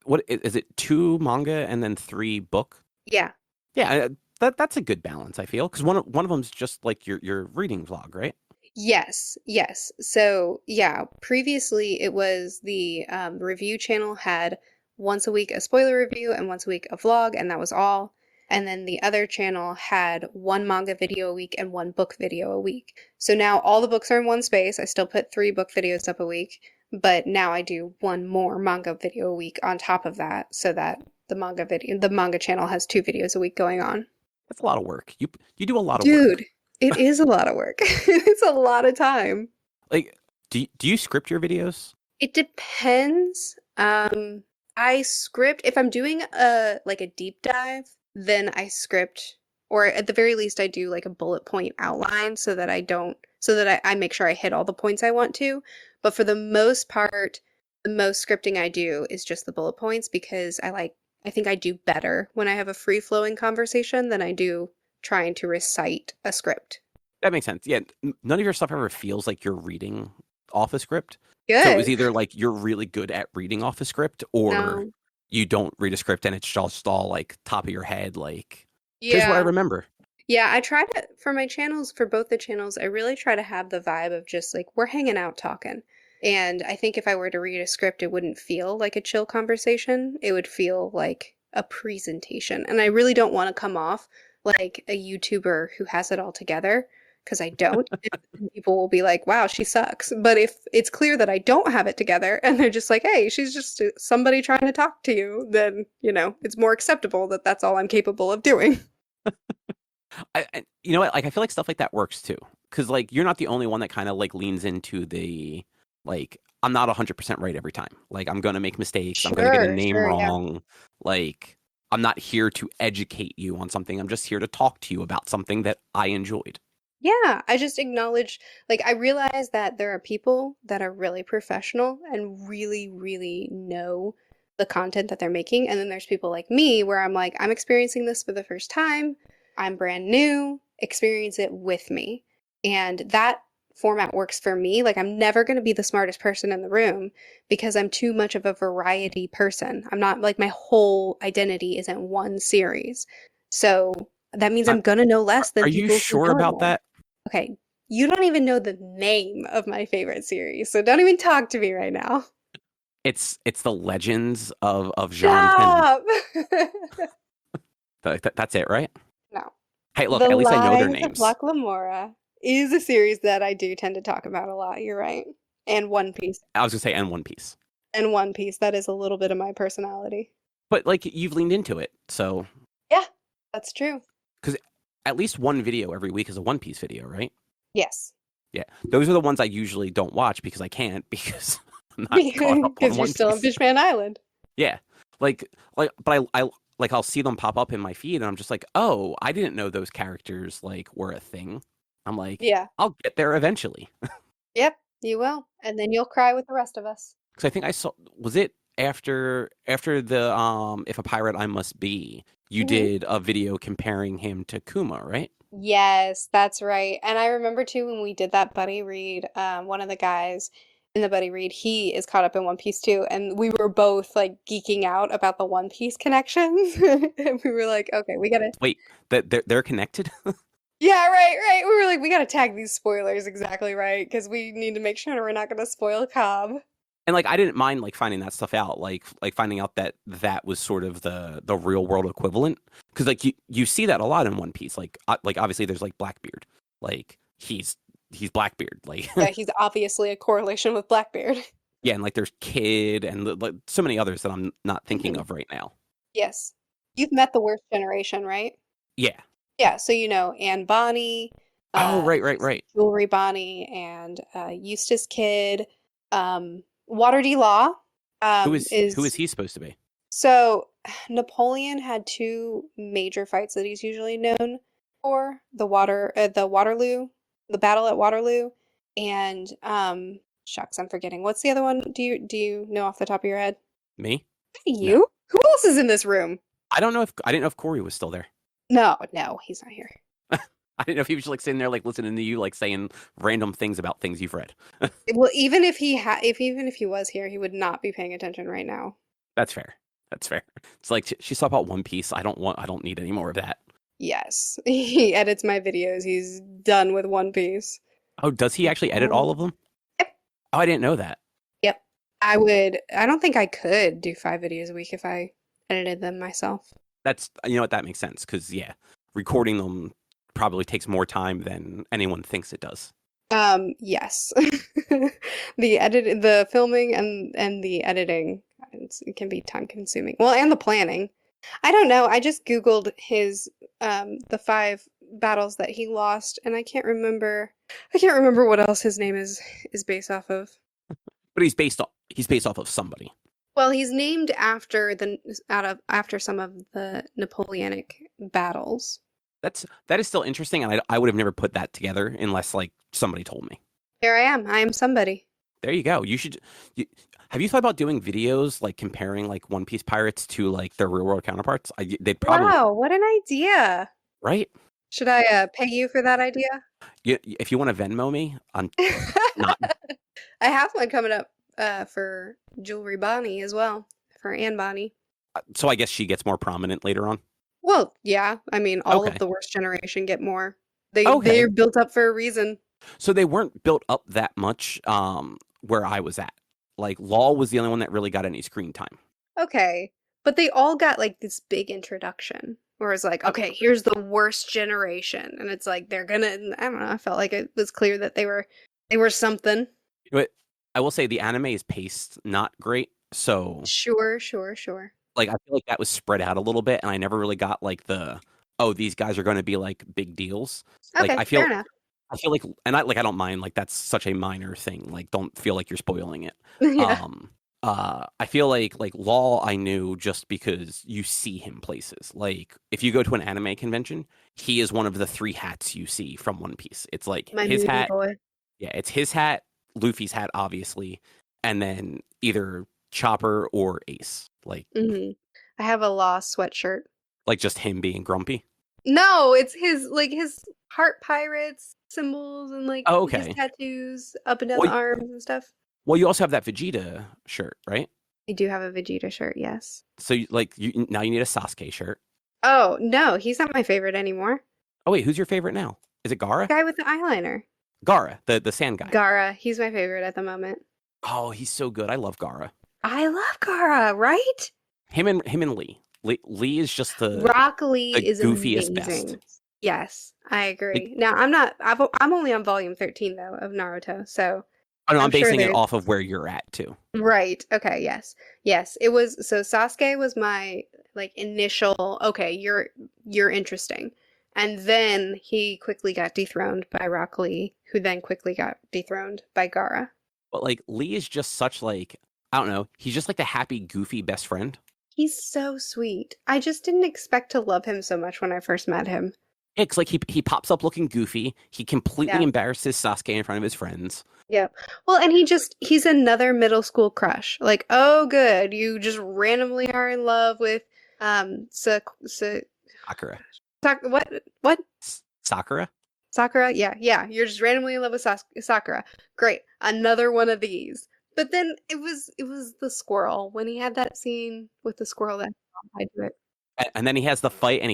what is it? 2 manga and then 3 book? Yeah. Yeah, that's a good balance. I feel because one of them's just like your reading vlog, right? Yes, yes. So, yeah, previously it was the review channel had once a week a spoiler review and once a week a vlog, and that was all. And then the other channel had one manga video a week and one book video a week. So now all the books are in one space. I still put 3 book videos up a week, but now I do one more manga video a week on top of that so that the manga channel has 2 videos a week going on. That's a lot of work. You do a lot of work. Dude, it is a lot of work. It's a lot of time. Like, do you script your videos? It depends. I script if I'm doing a deep dive, then I script, or at the very least I do like a bullet point outline so that I make sure I hit all the points I want to. But for the most part, the most scripting I do is just the bullet points because I think I do better when I have a free flowing conversation than I do trying to recite a script. That makes sense. Yeah, none of your stuff ever feels like you're reading off a script. So it was Good. either like you're really good at reading off a script, or No. you don't read a script and it's just all like top of your head. Like, here's what I Yeah. remember. Yeah, I try to, for my channels, for both the channels, I really try to have the vibe of just like we're hanging out talking. And I think if I were to read a script, it wouldn't feel like a chill conversation. It would feel like a presentation. And I really don't want to come off like a YouTuber who has it all together because I don't. And people will be like, wow, she sucks. But if it's clear that I don't have it together and they're just like, hey, she's just somebody trying to talk to you, then, it's more acceptable that that's all I'm capable of doing. You know what? Like, I feel like stuff like that works too, because like you're not the only one that kind of like leans into Like, I'm not 100% right every time. Like, I'm going to make mistakes. I'm going to get a Sure, name sure, yeah. wrong. Like, I'm not here to educate you on something. I'm just here to talk to you about something that I enjoyed. Yeah, I just acknowledge, like, I realize that there are people that are really professional and really, really know the content that they're making. And then there's people like me where I'm like, I'm experiencing this for the first time. I'm brand new. Experience it with me. And that format works for me. Like, I'm never going to be the smartest person in the room because I'm too much of a variety person. I'm not like my whole identity isn't one series. So that means I, I'm going to know less are than you people who sure know it about more. that? Okay, you don't even know the name of my favorite series, so don't even talk to me right now. It's the legends of Jean Ten. Stop! That's it, right? No. Hey, look, The at least I know their Lies of names. Locke Lamora is a series that I do tend to talk about a lot, you're right. And One Piece. I was gonna say, and One Piece. And One Piece, that is a little bit of my personality. But like, you've leaned into it, so Yeah, that's true. because at least one video every week is a One Piece video, right? Yes. Yeah, those are the ones I usually don't watch because I can't because I'm not caught up on Because you're One still on Piece. Fishman Island. Yeah, but I like I'll see them pop up in my feed, and I'm just like, oh, I didn't know those characters like were a thing. I'm like, Yeah. I'll get there eventually. Yep, you will. And then you'll cry with the rest of us. Because I think I saw, was it after the If a Pirate I Must Be, you Mhm. did a video comparing him to Kuma, right? Yes, that's right. And I remember too when we did that buddy read, one of the guys in the buddy read, he is caught up in One Piece too, and we were both like geeking out about the One Piece connections. And we were like, okay, we gotta, Wait, that they're connected? yeah, right, right. We were like, we gotta tag these spoilers exactly right, because we need to make sure we're not gonna spoil Cobb. And like I didn't mind like finding that stuff out, like finding out that that was sort of the real world equivalent. Because like you see that a lot in One Piece. Like obviously there's like Blackbeard, like he's Blackbeard, like Yeah, he's obviously a correlation with Blackbeard. yeah, and like there's Kid and like so many others that I'm not thinking Mhm. of right now. Yes. You've met the worst generation, right? Yeah. Yeah, so you know Anne Bonny, Oh, right, right, there's right. Jewelry Bonny, and Eustace Kid. Water D. Law Who is is he supposed to be? so Napoleon had two major fights that he's usually known for: the Waterloo, the battle at Waterloo, and shucks, I'm forgetting. What's the other one? Do you know off the top of your head? Me? No. You? Who else is in this room? I didn't know if Corey was still there. No, no, he's not here. I didn't know if he was just like sitting there like listening to you like saying random things about things you've read. Well, even if even if he was here, he would not be paying attention right now. That's fair. That's fair. It's like she's talking about One Piece. I don't need any more of that. Yes, he edits my videos. He's done with One Piece. Oh, does he actually edit all of them? Yep. Oh, I didn't know that. Yep. I don't think I could do 5 videos a week if I edited them myself. That's you know what that makes sense because yeah, recording them probably takes more time than anyone thinks it does. Yes. The filming and the editing, it can be time consuming. Well, and the planning. I don't know. I just Googled his the 5 battles that he lost, and I can't remember what else his name is based off of. But he's based off of somebody. Well, he's named after after some of the Napoleonic battles. That is still interesting, and I would have never put that together unless like somebody told me. Here I am. I am somebody. There you go. Have you thought about doing videos like comparing like One Piece pirates to like their real world counterparts? They'd probably Wow, what an idea. right. Should I pay you for that idea? If you want to Venmo me, I'm not. I have one coming up for Jewelry Bonnie as well, for Anne Bonnie. So I guess she gets more prominent later on. Well, yeah, I mean, all of Okay. the worst generation get more. Okay. They're built up for a reason. So they weren't built up that much where I was at. Like Law was the only one that really got any screen time. Okay, but they all got like this big introduction, where it's like, okay, here's the worst generation, and it's like they're gonna. I don't know. I felt like it was clear that they were something. But I will say the anime is paced not great. So Sure, sure, sure. like I feel like that was spread out a little bit and I never really got like the oh these guys are going to be like big deals. Like Okay, fair enough. I feel like, and I don't mind, like that's such a minor thing. Like, don't feel like you're spoiling it. Yeah. Um, I feel like Law I knew just because you see him places. Like, if you go to an anime convention, he is one of the three hats you see from One Piece. It's like My his moody hat, boy. yeah, it's his hat, Luffy's hat, obviously, and then either Chopper or Ace. I have a Lost sweatshirt. Like just him being grumpy. No, it's his heart pirates symbols and like Oh, his okay. tattoos up and down the Well, arms and stuff. well, you also have that Vegeta shirt, right? I do have a Vegeta shirt, yes. So you now you need a Sasuke shirt. Oh, no, he's not my favorite anymore. Oh wait, who's your favorite now? Is it Gara? Guy with the eyeliner. Gara, the sand guy. Gara, he's my favorite at the moment. Oh, he's so good. I love Gara. I love Gara, right? Him and Lee. Lee is just Rock Lee the is goofiest best. amazing. Yes, I Like, agree. Now, I'm only on volume 13 though of Naruto, so oh no, I'm I'm sure basing it there's off of where you're at too. right. Okay, yes. Yes, it was so Sasuke was my like initial, okay, you're interesting. And then he quickly got dethroned by Rock Lee, who then quickly got dethroned by Gara. But like Lee is just such like, I don't know, he's just like the happy, goofy best friend. He's so sweet. I just didn't expect to love him so much when I first met him. Yeah, 'cause like he pops up looking goofy. He completely Yeah. embarrasses Sasuke in front of his friends. Yeah. Well, and he's another middle school crush. Like, oh good, you just randomly are in love with Sa Sa Sakura. what? Sakura? Sakura? Yeah, yeah. You're just randomly in love with Sakura. Great. Another one of these. But then it was the squirrel when he had that scene with the squirrel that I do it. And then he has the fight and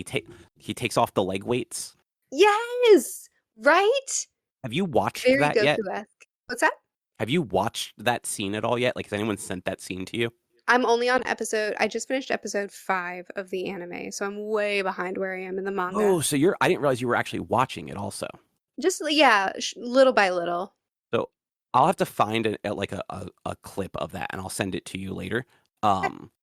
he takes off the leg weights. Yes! Right? Have you watched Very that yet? Goku-esque. What's that? Have you watched that scene at all yet? Like, has anyone sent that scene to you? I'm only on I just finished episode 5 of the anime, so I'm way behind where I am in the manga. Oh, so I didn't realize you were actually watching it also. Just, yeah, little by little. So I'll have to find a clip of that and I'll send it to you later.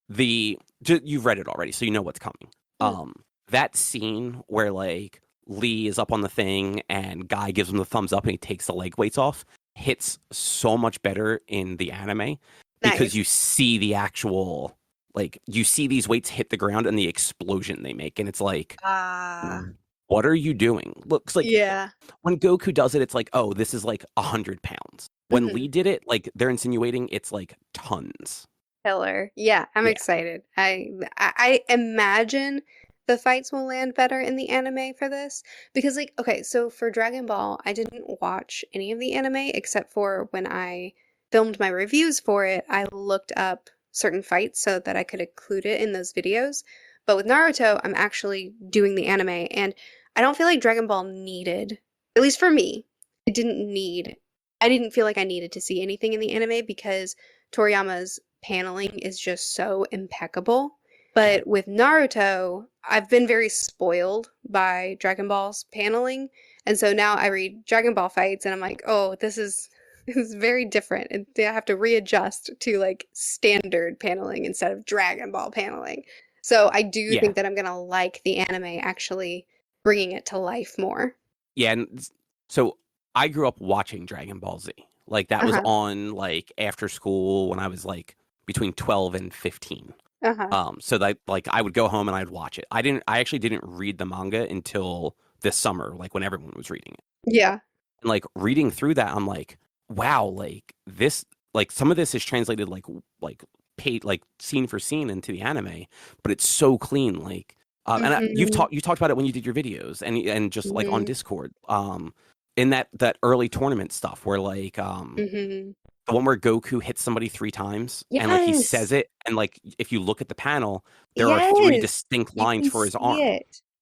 You've read it already, so you know what's coming. That scene where like Lee is up on the thing and Guy gives him the thumbs up and he takes the leg weights off hits so much better in the anime because Nice. you see the actual like you see these weights hit the ground and the explosion they make and it's like what are you doing? Looks like Yeah. when Goku does it, it's like, oh, this is like 100 pounds. When Lee did it, like they're insinuating it's like tons. Killer. Yeah, I'm Yeah. excited. I imagine the fights will land better in the anime for this because like okay, so for Dragon Ball, I didn't watch any of the anime except for when I filmed my reviews for it, I looked up certain fights so that I could include it in those videos. But with Naruto, I'm actually doing the anime and I don't feel like Dragon Ball needed, at least for me, I didn't feel like I needed to see anything in the anime because Toriyama's paneling is just so impeccable. But with Naruto, I've been very spoiled by Dragon Ball's paneling. And so now I read Dragon Ball fights and I'm like, oh, this is very different. And I have to readjust to like standard paneling instead of Dragon Ball paneling. So I do think that I'm going to like the anime actually bringing it to life more. Yeah, and so I grew up watching Dragon Ball Z. Like that was on like after school when I was like between 12 and 15. So that like I would go home and I'd watch it. I actually didn't read the manga until this summer, like when everyone was reading it. Yeah. And like reading through that, I'm like, wow, like this, like some of this is translated like paid like scene for scene into the anime, but it's so clean. Like, and you talked about it when you did your videos and just like on Discord. In that early tournament stuff where like the one where Goku hits somebody 3 times and like he says it and like if you look at the panel there are 3 distinct lines for his arm.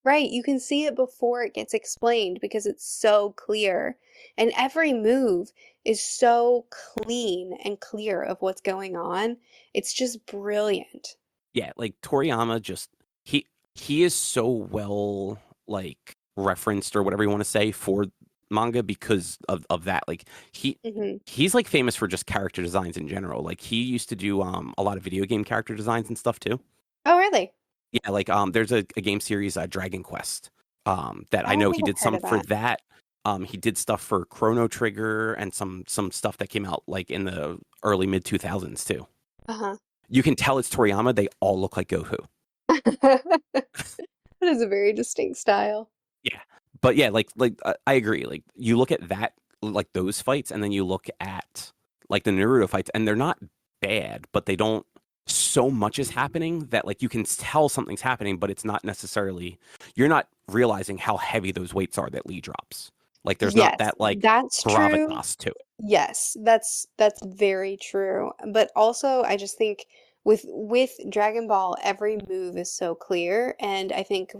Right, you can see it before it gets explained because it's so clear. And every move is so clean and clear of what's going on. It's just brilliant. Yeah, like Toriyama just he is so well like referenced or whatever you want to say for manga because of that. Like he's like famous for just character designs in general. Like he used to do a lot of video game character designs and stuff too. Oh really? Yeah, like there's a game series Dragon Quest that I know he did some for that. He did stuff for Chrono Trigger and some stuff that came out like in the early mid 2000s too. Uh-huh. You can tell it's Toriyama. They all look like Goku. That is a very distinct style. Yeah, but yeah, I agree. Like you look at that, like those fights, and then you look at like the Naruto fights, and they're not bad, but they don't. So much is happening that like you can tell something's happening, but it's not necessarily. You're not realizing how heavy those weights are that Lee drops. Like there's not Yes, that like that's true. gravitas to it. Yes, that's very true. But also, I just think with Dragon Ball, every move is so clear, and I think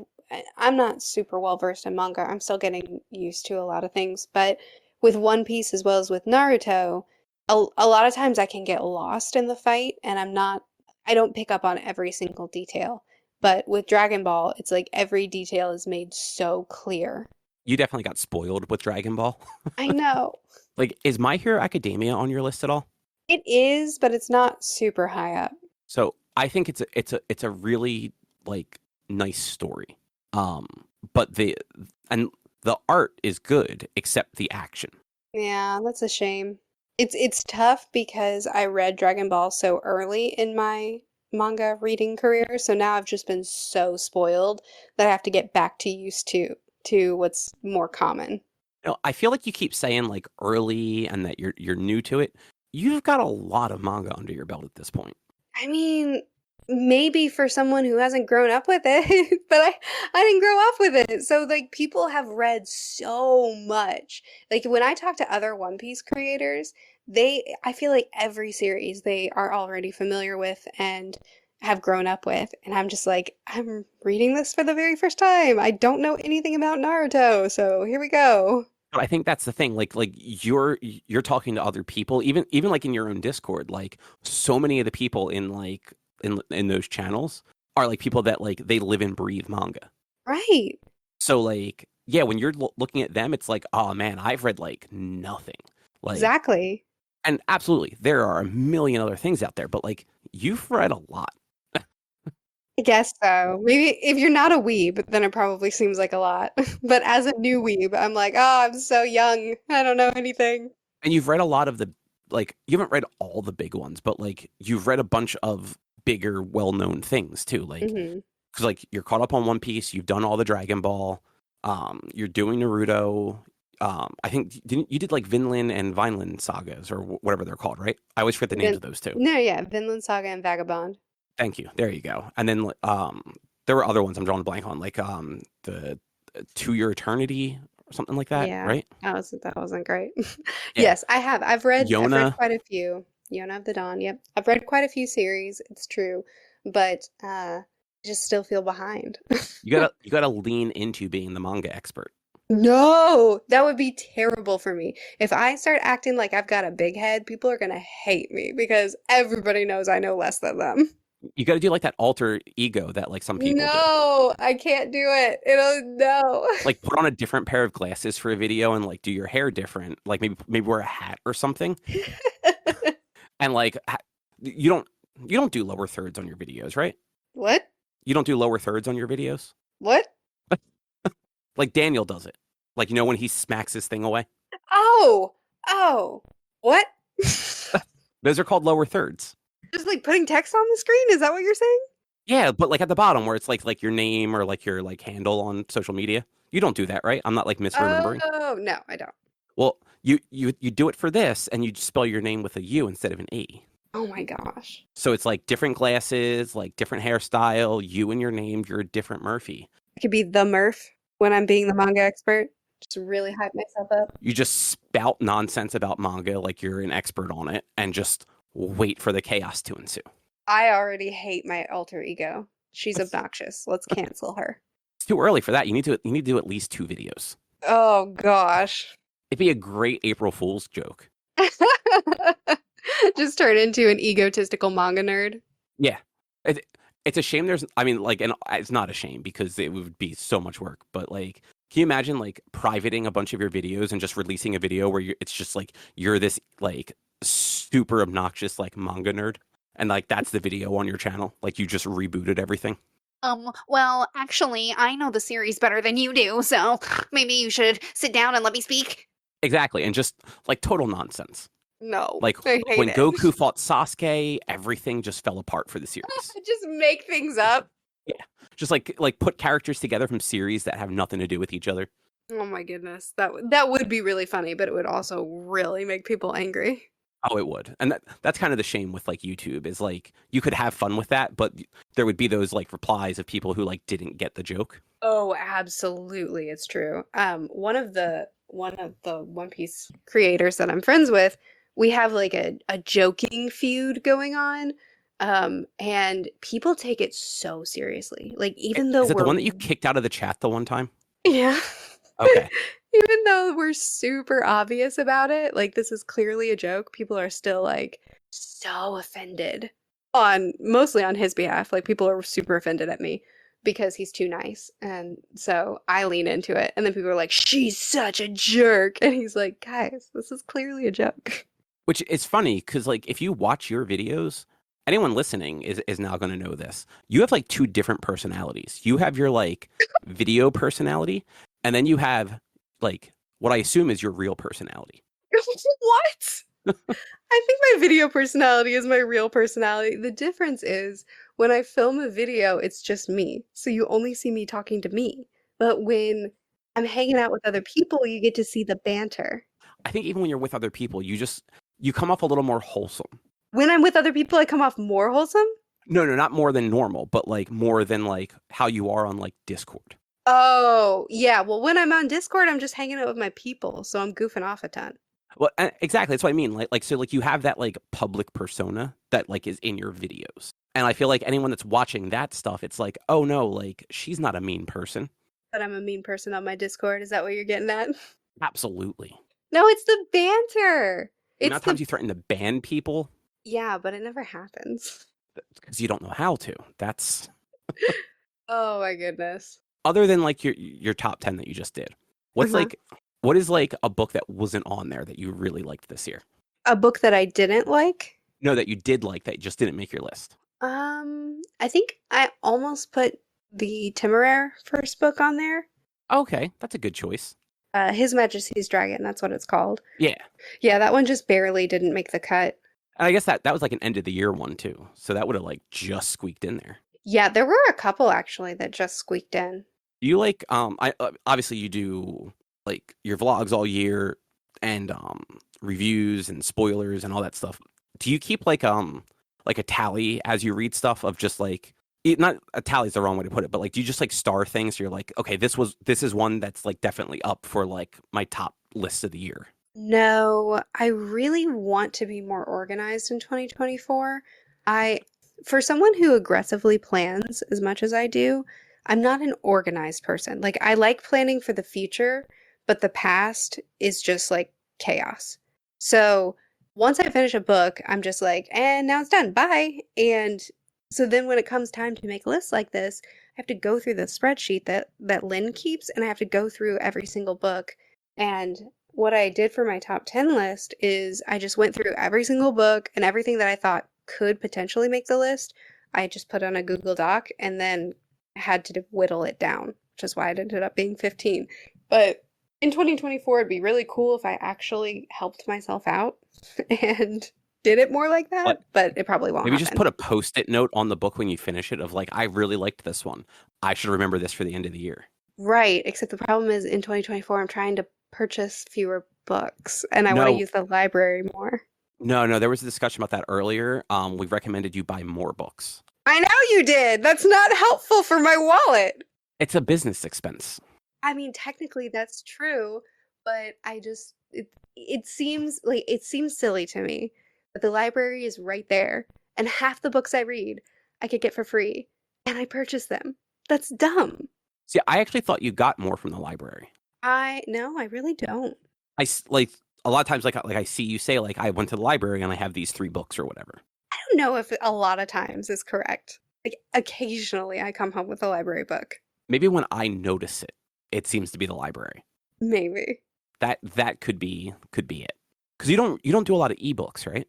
I'm not super well versed in manga. I'm still getting used to a lot of things, but with One Piece as well as with Naruto, a lot of times I can get lost in the fight, and I don't pick up on every single detail. But with Dragon Ball, it's like every detail is made so clear. You definitely got spoiled with Dragon Ball. I know. Like, is My Hero Academia on your list at all? It is, but it's not super high up. So I think it's a really like nice story. Um, but the art is good except the action. Yeah, that's a shame. It's tough because I read Dragon Ball so early in my manga reading career, so now I've just been so spoiled that I have to get back to used to what's more common. I feel like you keep saying like early and that you're new to it. You've got a lot of manga under your belt at this point. I mean, maybe for someone who hasn't grown up with it, but I didn't grow up with it. So like people have read so much. Like when I talk to other One Piece creators, I feel like every series they are already familiar with and have grown up with, and I'm just like, I'm reading this for the very first time. I don't know anything about Naruto, so here we go. But I think that's the thing. Like you're talking to other people, even like in your own Discord. Like so many of the people in like in those channels are like people that like they live and breathe manga. Right. So like yeah, when you're looking at them, it's like oh man, I've read like nothing. Like Exactly. and absolutely, there are a million other things out there, but like you've read a lot. I guess so. Maybe if you're not a weeb, then it probably seems like a lot. But as a new weeb, I'm like, oh, I'm so young. I don't know anything. And you've read a lot of the like you haven't read all the big ones, but like you've read a bunch of bigger, well-known things too. Like Hmm. because like you're caught up on One Piece, you've done all the Dragon Ball, you're doing Naruto. I think you did like Vinland and Vineland sagas or whatever they're called, right? I always forget the names Vin of those two. no, yeah, Vinland Saga and Vagabond. Thank you. There you go. And then there were other ones I'm drawing a blank on, like the To Your Eternity or something like that, Yeah, right? that wasn't great. Yeah. Yes, I have. I've read Yona. quite a few. Yona of the Dawn. Yep, I've read quite a few series. It's true, but I just still feel behind. You gotta lean into being the manga expert. No, that would be terrible for me. If I start acting like I've got a big head, people are gonna hate me because everybody knows I know less than them. You got to do like that alter ego that like some people do. No, I can't do it. No. Like put on a different pair of glasses for a video and like do your hair different. Like maybe wear a hat or something. And like you don't do lower thirds on your videos, right? What? You don't do lower thirds on your videos? What? Like Daniel does it. Like when he smacks his thing away. Oh, oh, what? Those are called lower thirds. Just like putting text on the screen? Is that what you're saying? Yeah, but like at the bottom where it's like your name or like your like handle on social media. You don't do that, right? I'm not like misremembering. Oh, no, I don't. Well, you do it for this and you spell your name with a U instead of an E. Oh my gosh. So it's like different glasses, like different hairstyle, you and your name, you're a different Murphy. I could be the Murph when I'm being the manga expert. Just really hype myself up. You just spout nonsense about manga like you're an expert on it and just wait for the chaos to ensue. I already hate my alter ego. She's obnoxious. Let's cancel her. It's too early for that. You need to do at least 2 videos. Oh gosh. It'd be a great April Fool's joke. Just turn into an egotistical manga nerd. Yeah. It's a shame I mean, like, and it's not a shame because it would be so much work, but like, can you imagine like privating a bunch of your videos and just releasing a video where it's just like, you're this like super obnoxious like manga nerd and like that's the video on your channel? Like you just rebooted everything. Well, actually, I know the series better than you do, so maybe you should sit down and let me speak. Exactly, and just like total nonsense. No, Like I hate when it. Goku fought Sasuke, everything just fell apart for the series. Just make things up. Yeah, just like put characters together from series that have nothing to do with each other. Oh my goodness. That would be really funny, but it would also really make people angry. Oh, it would. And that's kind of the shame with like YouTube is like you could have fun with that, but there would be those like replies of people who like didn't get the joke. Oh, absolutely, it's true. One of the One Piece creators that I'm friends with, we have like a joking feud going on. And people take it so seriously. Like even though Is it the we're one that you kicked out of the chat the one time? yeah. Okay. Even though we're super obvious about it, like this is clearly a joke, people are still like so offended on mostly on his behalf. Like people are super offended at me because he's too nice. And so I lean into it. And then people are like, she's such a jerk. And he's like, guys, this is clearly a joke. Which is funny because like if you watch your videos, anyone listening is now going to know this. You have like two different personalities. You have your like video personality, and then you have like what I assume is your real personality. What? I think my video personality is my real personality. The difference is when I film a video, it's just me. So you only see me talking to me. But when I'm hanging out with other people, you get to see the banter. I think even when you're with other people, you come off a little more wholesome. When I'm with other people, I come off more wholesome. No, no, not more than normal, but like more than like how you are on like Discord. Oh, yeah. Well, when I'm on Discord, I'm just hanging out with my people, so I'm goofing off a ton. Well, exactly. That's what I mean. Like so, like you have that like public persona that like is in your videos, and I feel like anyone that's watching that stuff, it's like, oh no, like she's not a mean person. But I'm a mean person on my Discord. Is that what you're getting at? Absolutely. No, it's the banter. The It's amount of times the you threaten to ban people yeah, but it never happens. because you don't know how to. That's Oh my goodness. other than like your top 10 that you just did. What's Uh-huh. like what is like a book that wasn't on there that you really liked this year? A book that I didn't like. No, that you did like that just didn't make your list. I think I almost put the Temeraire first book on there. Okay, that's a good choice. His Majesty's Dragon, that's what it's called. Yeah. Yeah, that one just barely didn't make the cut. And I guess that was like an end of the year one too. So that would have like just squeaked in there. Yeah, there were a couple actually that just squeaked in. You like I obviously you do like your vlogs all year and reviews and spoilers and all that stuff. Do you keep like a tally as you read stuff of just like not a tally is the wrong way to put it, but like do you just like star things? So you're like, okay, this is one that's like definitely up for like my top list of the year. No, I really want to be more organized in 2024. I, for someone who aggressively plans as much as I do, I'm not an organized person. Like, I like planning for the future, but the past is just like chaos. So once I finish a book, I'm just like, and now it's done. Bye. And so then when it comes time to make lists like this, I have to go through the spreadsheet that Lynn keeps, and I have to go through every single book. And what I did for my top 10 list is I just went through every single book and everything that I thought could potentially make the list. I just put on a Google Doc and then had to whittle it down, which is why it ended up being 15. But in 2024, it'd be really cool if I actually helped myself out and did it more like that, but it probably won't Maybe just happen. put a post-it note on the book when you finish it of like, I really liked this one. I should remember this for the end of the year. Right, except the problem is in 2024, I'm trying to purchase fewer books and I want to No, use the library more. no, there was a discussion about that earlier. We recommended you buy more books. I know you did. That's not helpful for my wallet. It's a business expense. I mean, technically that's true, but it seems silly to me that the library is right there and half the books I read I could get for free and I purchase them. That's dumb. See, I actually thought you got more from the library. No, I really don't. Like a lot of times, like I see you say like I went to the library and I have these 3 books or whatever. I don't know if a lot of times is correct. Like occasionally I come home with a library book. Maybe when I notice it, it seems to be the library. Maybe. That could be it. Because you don't do a lot of ebooks, right?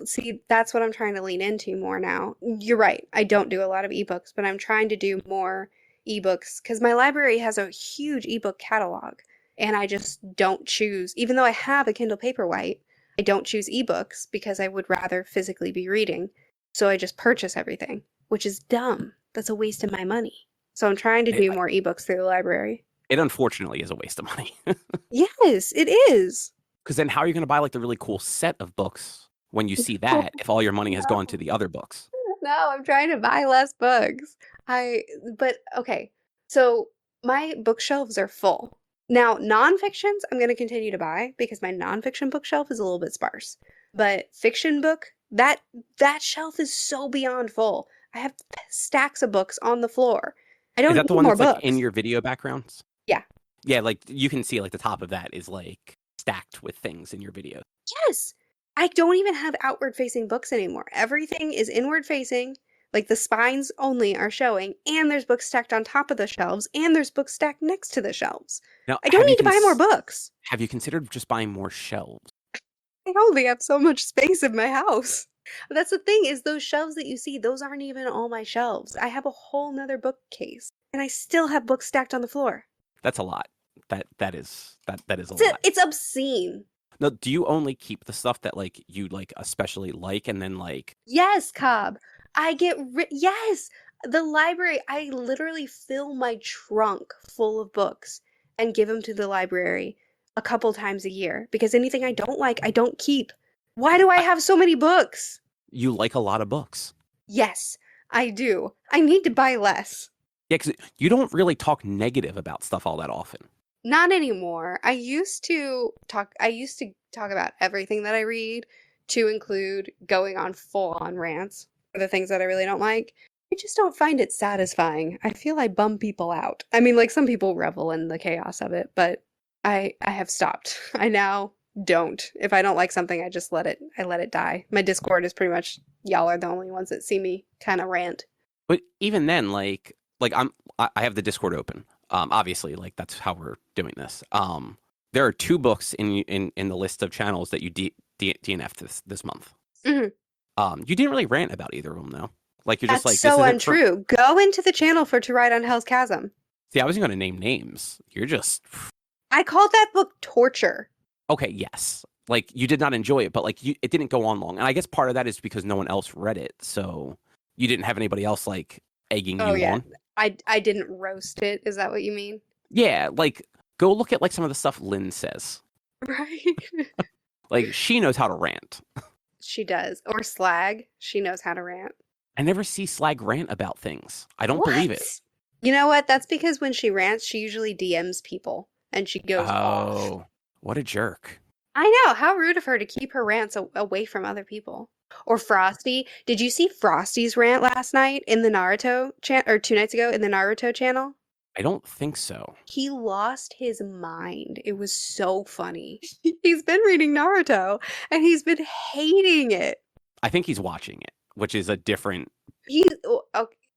See, that's what I'm trying to lean into more now. You're right. I don't do a lot of ebooks, but I'm trying to do more ebooks because my library has a huge ebook catalog, and I just don't choose, even though I have a Kindle Paperwhite, I don't choose ebooks because I would rather physically be reading. So I just purchase everything, which is dumb. That's a waste of my money. So I'm trying to do more ebooks through the library. It unfortunately is a waste of money. Yes, it is. Because then how are you going to buy like the really cool set of books when you see that if all your money has gone to the other books? No, I'm trying to buy less books. But okay. So my bookshelves are full. Now, nonfictions I'm going to continue to buy because my nonfiction bookshelf is a little bit sparse. But fiction book, that shelf is so beyond full. I have stacks of books on the floor. I don't Is that need the one more that's books. like in your video backgrounds? Yeah. Yeah, like you can see like the top of that is like stacked with things in your video. Yes. I don't even have outward facing books anymore. Everything is inward facing. Like the spines only are showing, and there's books stacked on top of the shelves, and there's books stacked next to the shelves. Now, I don't need to buy more books. Have you considered just buying more shelves? I only have so much space in my house. That's the thing, is those shelves that you see, those aren't even all my shelves. I have a whole nother bookcase, and I still have books stacked on the floor. That's a lot. That is a lot. It's obscene. No, do you only keep the stuff that like you like especially like, and then like? Yes, Cobb. Yes, the library. I literally fill my trunk full of books and give them to the library a couple times a year because anything I don't like, I don't keep. Why do I have so many books? You like a lot of books. Yes, I do. I need to buy less. Yeah, because you don't really talk negative about stuff all that often. Not anymore. I used to talk about everything that I read, to include going on full-on rants for the things that I really don't like. I just don't find it satisfying. I feel I bum people out. I mean, like, some people revel in the chaos of it, but I have stopped. I now don't. If I don't like something, I just let it die. My Discord is pretty much, y'all are the only ones that see me kind of rant. But even then, like I have the Discord open. Obviously, like that's how we're doing this. There are 2 books in the list of channels that you DNF'd this month. Mm-hmm. You didn't really rant about either of them, though. Like you're That's just like, so this untrue. Go into the channel for To Ride on Hell's Chasm. See, I wasn't going to name names. You're just. I called that book torture. Okay, yes. Like you did not enjoy it, but like it didn't go on long, and I guess part of that is because no one else read it, so you didn't have anybody else like egging you on. I didn't roast it. Is that what you mean? Yeah, like go look at like some of the stuff Lynn says. Right. Like she knows how to rant. She does. Or slag. She knows how to rant. I never see Slag rant about things. I don't believe it. You know what? That's because when she rants, she usually DMs people and she goes off. Oh, what a jerk. I know. How rude of her to keep her rants away from other people. Or Frosty. Did you see Frosty's rant last night in the Naruto or 2 nights ago in the Naruto channel? I don't think so. He lost his mind. It was so funny. He's been reading Naruto and he's been hating it. I think he's watching it, which is a different.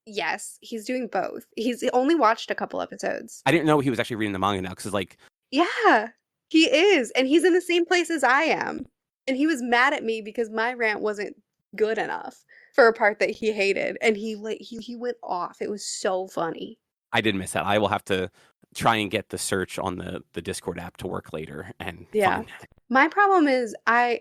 Yes, he's doing both. He's only watched a couple episodes. I didn't know he was actually reading the manga now because like. Yeah, he is. And he's in the same place as I am. And he was mad at me because my rant wasn't good enough for a part that he hated. And he went off. It was so funny. I did miss that. I will have to try and get the search on the Discord app to work later and find that. My problem is I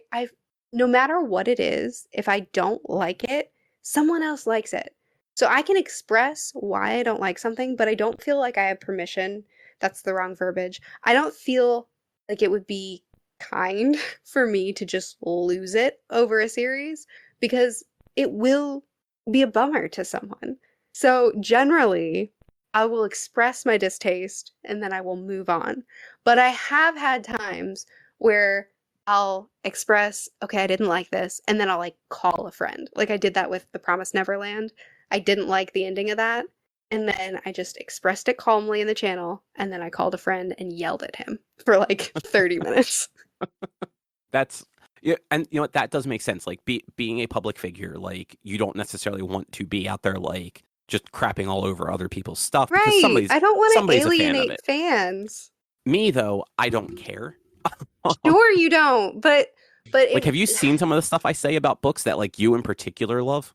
no matter what it is, if I don't like it, someone else likes it. So I can express why I don't like something, but I don't feel like I have permission. That's the wrong verbiage. I don't feel like it would be kind for me to just lose it over a series because it will be a bummer to someone. So generally, I will express my distaste and then I will move on. But I have had times where I'll express, okay, I didn't like this, and then I'll like call a friend. Like I did that with The Promised Neverland. I didn't like the ending of that. And then I just expressed it calmly in the channel, and then I called a friend and yelled at him for like 30 minutes. That's yeah, and you know what, that does make sense. Like being a public figure, like you don't necessarily want to be out there like just crapping all over other people's stuff. Right. Because I don't want to alienate fans. Me though, I don't care. Sure you don't, but But Like, have you seen some of the stuff I say about books that like you in particular love?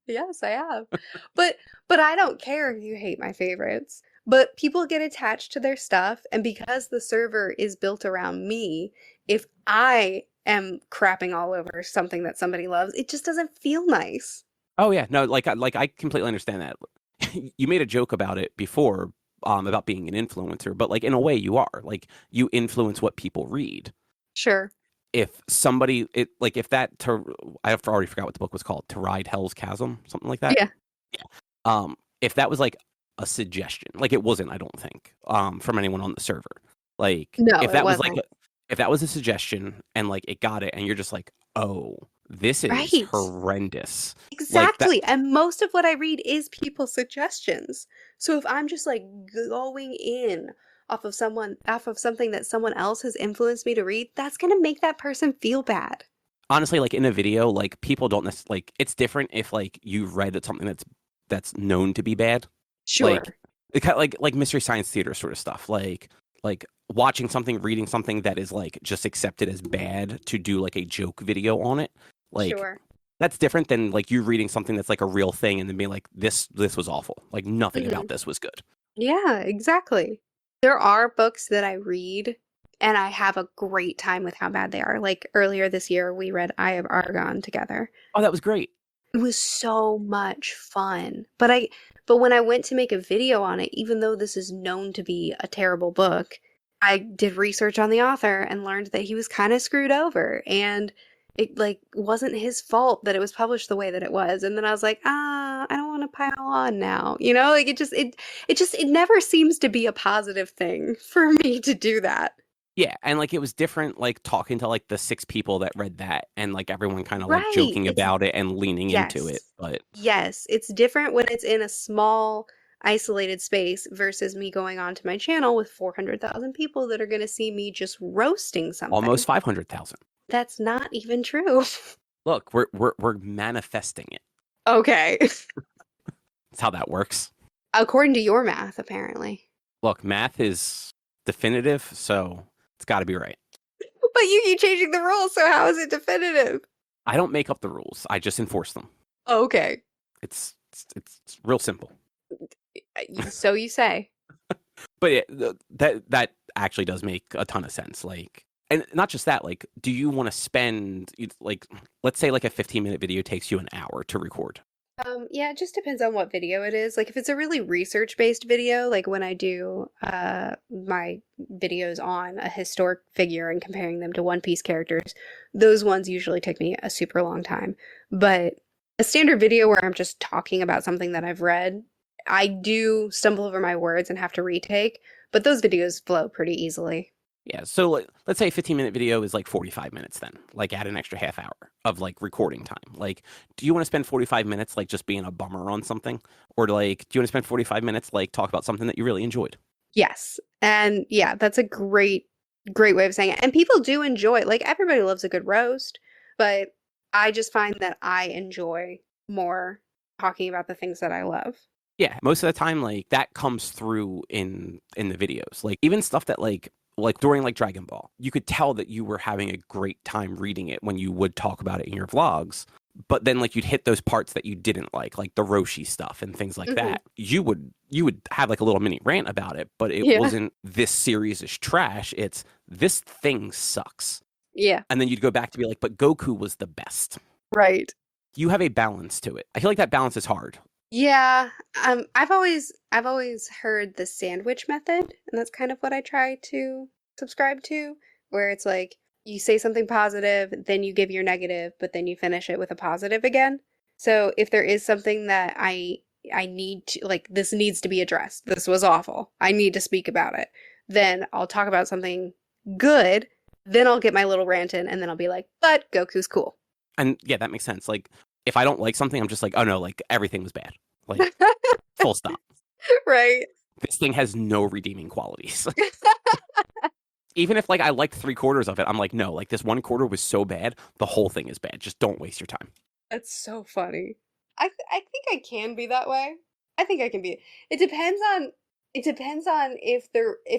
yes, I have. But I don't care if you hate my favorites. But people get attached to their stuff, and because the server is built around me, if I am crapping all over something that somebody loves, it just doesn't feel nice. Oh yeah, no, like I completely understand that. You made a joke about it before, about being an influencer, but like in a way you are. Like you influence what people read. Sure. If somebody it like if that to I already forgot what the book was called, To Ride Hell's Chasm, something like that. Yeah. If that was like a suggestion, like it wasn't, I don't think, from anyone on the server. Like No, if it that was like wasn't. if that was a suggestion and like it got it and you're just like, "Oh, this is Right. horrendous." Like that Exactly. And most of what I read is people's suggestions. So if I'm just like going in off of something that someone else has influenced me to read, that's going to make that person feel bad. honestly, like in a video, like people don't necessarily like it's different if like you read something that's known to be bad. Like Sure. it kind of like Mystery Science Theater sort of stuff. Like watching something, reading something that is like just accepted as bad to do like a joke video on it. Like Sure. that's different than like you reading something that's like a real thing and then being like, this was awful. Like nothing Hmm. about this was good. Yeah, exactly. There are books that I read and I have a great time with how bad they are. Like earlier this year, we read Eye of Argon together. Oh, that was great. It was so much fun. But when I went to make a video on it, even though this is known to be a terrible book, I did research on the author and learned that he was kind of screwed over and it like wasn't his fault that it was published the way that it was. And then I was like, I don't want to pile on now. You know, like it never seems to be a positive thing for me to do that. Yeah, and like it was different like talking to like the six people that read that and like everyone kind of like Right. joking It's about it and leaning into it. yes. But Yes, it's different when it's in a small, isolated space versus me going onto my channel with 400,000 people that are going to see me just roasting something. almost 500,000. That's not even true. Look, we're manifesting it. Okay. That's how that works. According to your math, apparently. Look, math is definitive, so it's got to be right. But you keep changing the rules, so how is it definitive? I don't make up the rules. I just enforce them. Okay. It's real simple. So you say. But yeah, that actually does make a ton of sense. Like, and not just that. Like, do you want to spend like, let's say like a 15-minute video takes you an hour to record? Yeah, it just depends on what video it is. Like if it's a really research-based video, like when I do my videos on a historic figure and comparing them to One Piece characters, those ones usually take me a super long time. But a standard video where I'm just talking about something that I've read, I do stumble over my words and have to retake, but those videos flow pretty easily. Yeah. So like, let's say a 15-minute video is like 45 minutes. Then like add an extra half hour of like recording time. Like, do you want to spend 45 minutes like just being a bummer on something, or like do you want to spend 45 minutes like talk about something that you really enjoyed? Yes. And yeah, that's a great way of saying it. And people do enjoy, like everybody loves a good roast, but I just find that I enjoy more talking about the things that I love. Yeah, most of the time, like that comes through in the videos. Like even stuff that like during like Dragon Ball, you could tell that you were having a great time reading it when you would talk about it in your vlogs. But then like you'd hit those parts that you didn't like the Roshi stuff and things like Mhm. that. You would have like a little mini rant about it, but it Yeah. wasn't this series is trash. It's this thing sucks. Yeah. And then you'd go back to be like, but Goku was the best. Right. You have a balance to it. I feel like that balance is hard. Yeah. I've always heard the sandwich method, and that's kind of what I try to subscribe to, where it's like you say something positive, then you give your negative, but then you finish it with a positive again. So if there is something that I need to like this needs to be addressed. This was awful. I need to speak about it. Then I'll talk about something good, then I'll get my little rant in and then I'll be like, "But Goku's cool." And yeah, that makes sense. Like if I don't like something, I'm just like, oh no, like everything was bad. Like full stop. Right. This thing has no redeeming qualities. Even if like I liked 3/4 of it, I'm like, no, like this 1/4 was so bad, the whole thing is bad. Just don't waste your time. That's so funny. I think I can be that way. I think I can be. It depends on if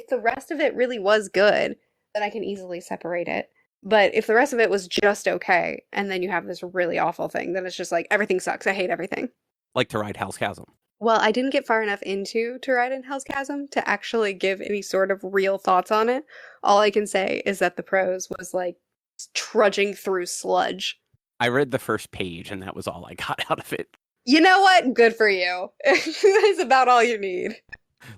the rest of it really was good, then I can easily separate it. But if the rest of it was just okay, and then you have this really awful thing, then it's just like everything sucks. I hate everything. Like to ride Hell's Chasm. Well, I didn't get far enough into To Ride in Hell's Chasm to actually give any sort of real thoughts on it. All I can say is that the prose was like trudging through sludge. I read the first page, and that was all I got out of it. You know what? Good for you. It's about all you need.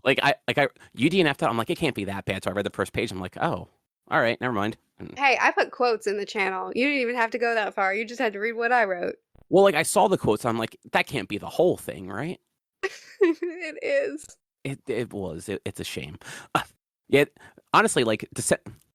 You DNF'd out. I'm like, it can't be that bad. So I read the first page. I'm like, oh, all right, never mind. And, Hey, I put quotes in the channel. You didn't even have to go that far. You just had to read what I wrote. well, like I saw the quotes. I'm like, that can't be the whole thing, right? It is. It's a shame. Yeah, honestly, like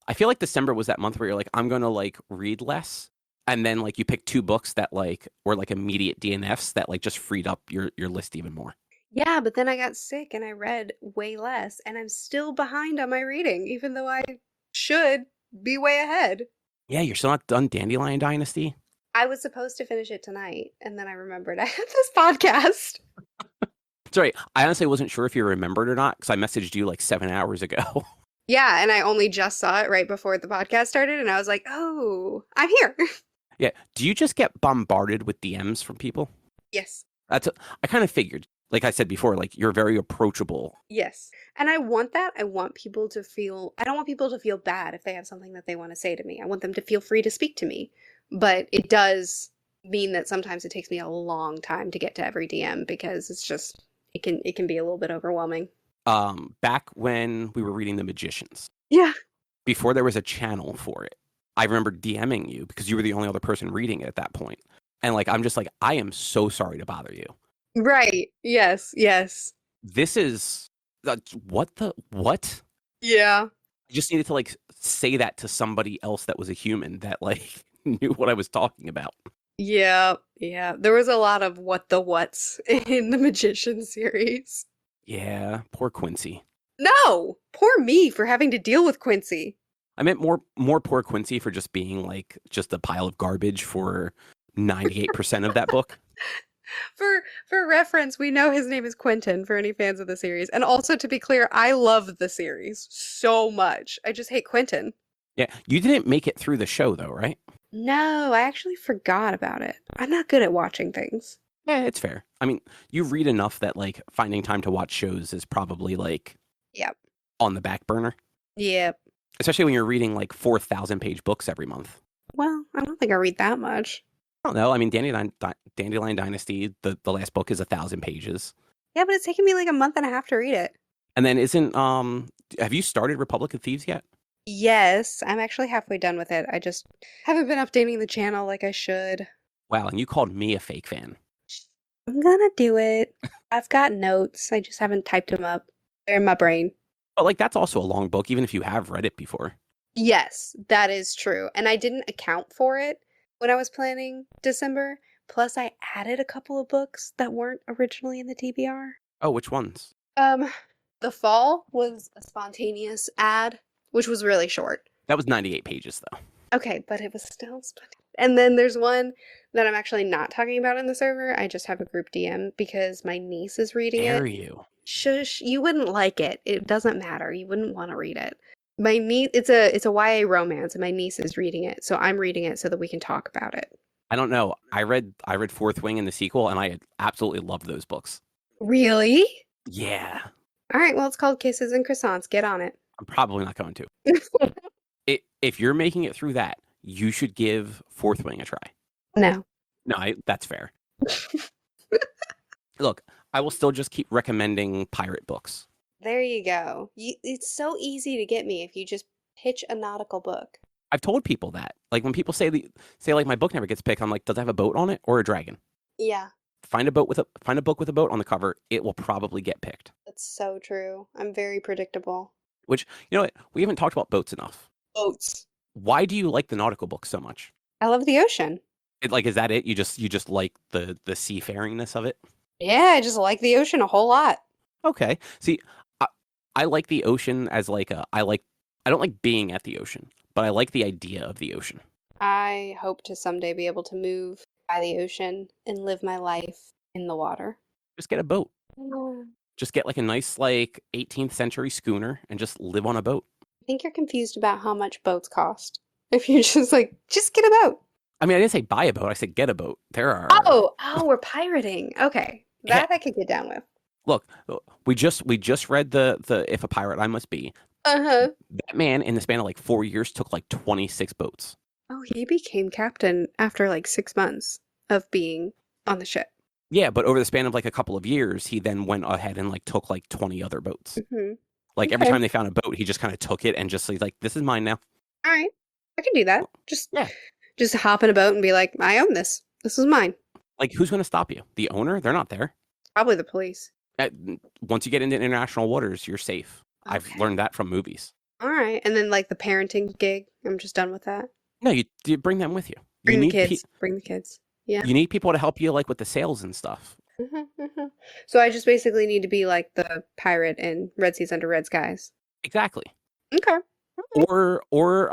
I feel like December was that month where you're like, I'm gonna like read less, and then like you pick two books that like were like immediate DNFs that like just freed up your list even more. Yeah, but then I got sick and I read way less, and I'm still behind on my reading, even though I should be way ahead. Yeah, you're still not done Dandelion Dynasty. I was supposed to finish it tonight, and then I remembered I had this podcast. Sorry, I honestly wasn't sure if you remembered or not because I messaged you like 7 hours ago. Yeah, and I only just saw it right before the podcast started, and I was like, oh, I'm here. Yeah, do you just get bombarded with DMs from people? Yes. I kind of figured. Like I said before, like you're very approachable. Yes. And I want that. I don't want people to feel bad if they have something that they want to say to me. I want them to feel free to speak to me. But it does mean that sometimes it takes me a long time to get to every DM because it can be a little bit overwhelming. Back when we were reading The Magicians, Yeah. before there was a channel for it, I remember DMing you because you were the only other person reading it at that point. And like I'm just like, I am so sorry to bother you. Right. Yes. Yes. This is what? Yeah. I just needed to like say that to somebody else that was a human that like knew what I was talking about. Yeah. Yeah. There was a lot of what the whats in the Magician series. Yeah, poor Quincy. No! Poor me for having to deal with Quincy. I meant more poor Quincy for just being like just a pile of garbage for 98% of that book. For reference, we know his name is Quentin for any fans of the series. And also to be clear, I love the series so much. I just hate Quentin. Yeah, you didn't make it through the show though, right? No, I actually forgot about it. I'm not good at watching things. Yeah, it's fair. I mean, you read enough that like finding time to watch shows is probably like Yep. on the back burner. Yep. Especially when you're reading like 4,000-page books every month. Well, I don't think I read that much. I don't know. I mean, Dandelion Dynasty, the last book is 1,000 pages. Yeah, but it's taken me like a month and a half to read it. And then have you started Republic of Thieves yet? Yes, I'm actually halfway done with it. I just haven't been updating the channel like I should. Wow, and you called me a fake fan. I'm gonna do it. I've got notes. I just haven't typed them up. They're in my brain. But like that's also a long book, even if you have read it before. Yes, that is true. And I didn't account for it when I was planning December. Plus, I added a couple of books that weren't originally in the TBR. Oh, which ones? The fall was a spontaneous ad, which was really short. That was 98 pages though. Okay, but it was still spontaneous. And then there's one that I'm actually not talking about in the server. I just have a group DM because my niece is reading it. Dare you? Shush, you wouldn't like it. It doesn't matter. You wouldn't want to read it. My niece, it's a YA romance, and my niece is reading it, so I'm reading it so that we can talk about it. I don't know. I read Fourth Wing and the sequel, and I absolutely loved those books. Really? Yeah. All right, well, it's called Kisses and Croissants. Get on it. I'm probably not going to. If you're making it through that, you should give Fourth Wing a try. No. No, that's fair. Look, I will still just keep recommending pirate books. There you go. It's so easy to get me if you just pitch a nautical book. I've told people that. Like when people say like my book never gets picked, I'm like, does it have a boat on it or a dragon? Yeah. Find a book with a boat on the cover. It will probably get picked. That's so true. I'm very predictable. Which, you know what? We haven't talked about boats enough. Boats. Why do you like the nautical books so much? I love the ocean. Is that it? You just like the seafaringness of it? Yeah, I just like the ocean a whole lot. Okay. See, I like the ocean as like I don't like being at the ocean, but I like the idea of the ocean. I hope to someday be able to move by the ocean and live my life in the water. Just get a boat. I Just get like a nice like 18th century schooner and just live on a boat. think you're confused about how much boats cost. If you're just like, just get a boat. I mean, I didn't say buy a boat. I said get a boat. There are We're pirating. Okay, yeah. that I could get down with. Look, we just read the If a Pirate I Must Be. Uh-huh. That man in the span of like 4 years took like 26 boats. Oh, he became captain after like 6 months of being on the ship. Yeah, but over the span of like a couple of years, he then went ahead and like took like 20 other boats. Hmm. Like every Okay. time they found a boat, he just kind of took it and just like, this is mine now. All right. I can do that. Yeah. Just hop in a boat and be like, I own this. This is mine. Like, who's going to stop you? The owner? They're not there. Probably the police. Uh, Once you get into international waters, you're safe. I've Okay. learned that from movies. All right. And then like the parenting gig, I'm just done with that. No, you bring them with you. Bring You the need kids. Bring the kids. Yeah. you need people to help you like with the sales and stuff. So I just basically need to be like the pirate in Red Seas Under Red Skies. Exactly. Okay. Or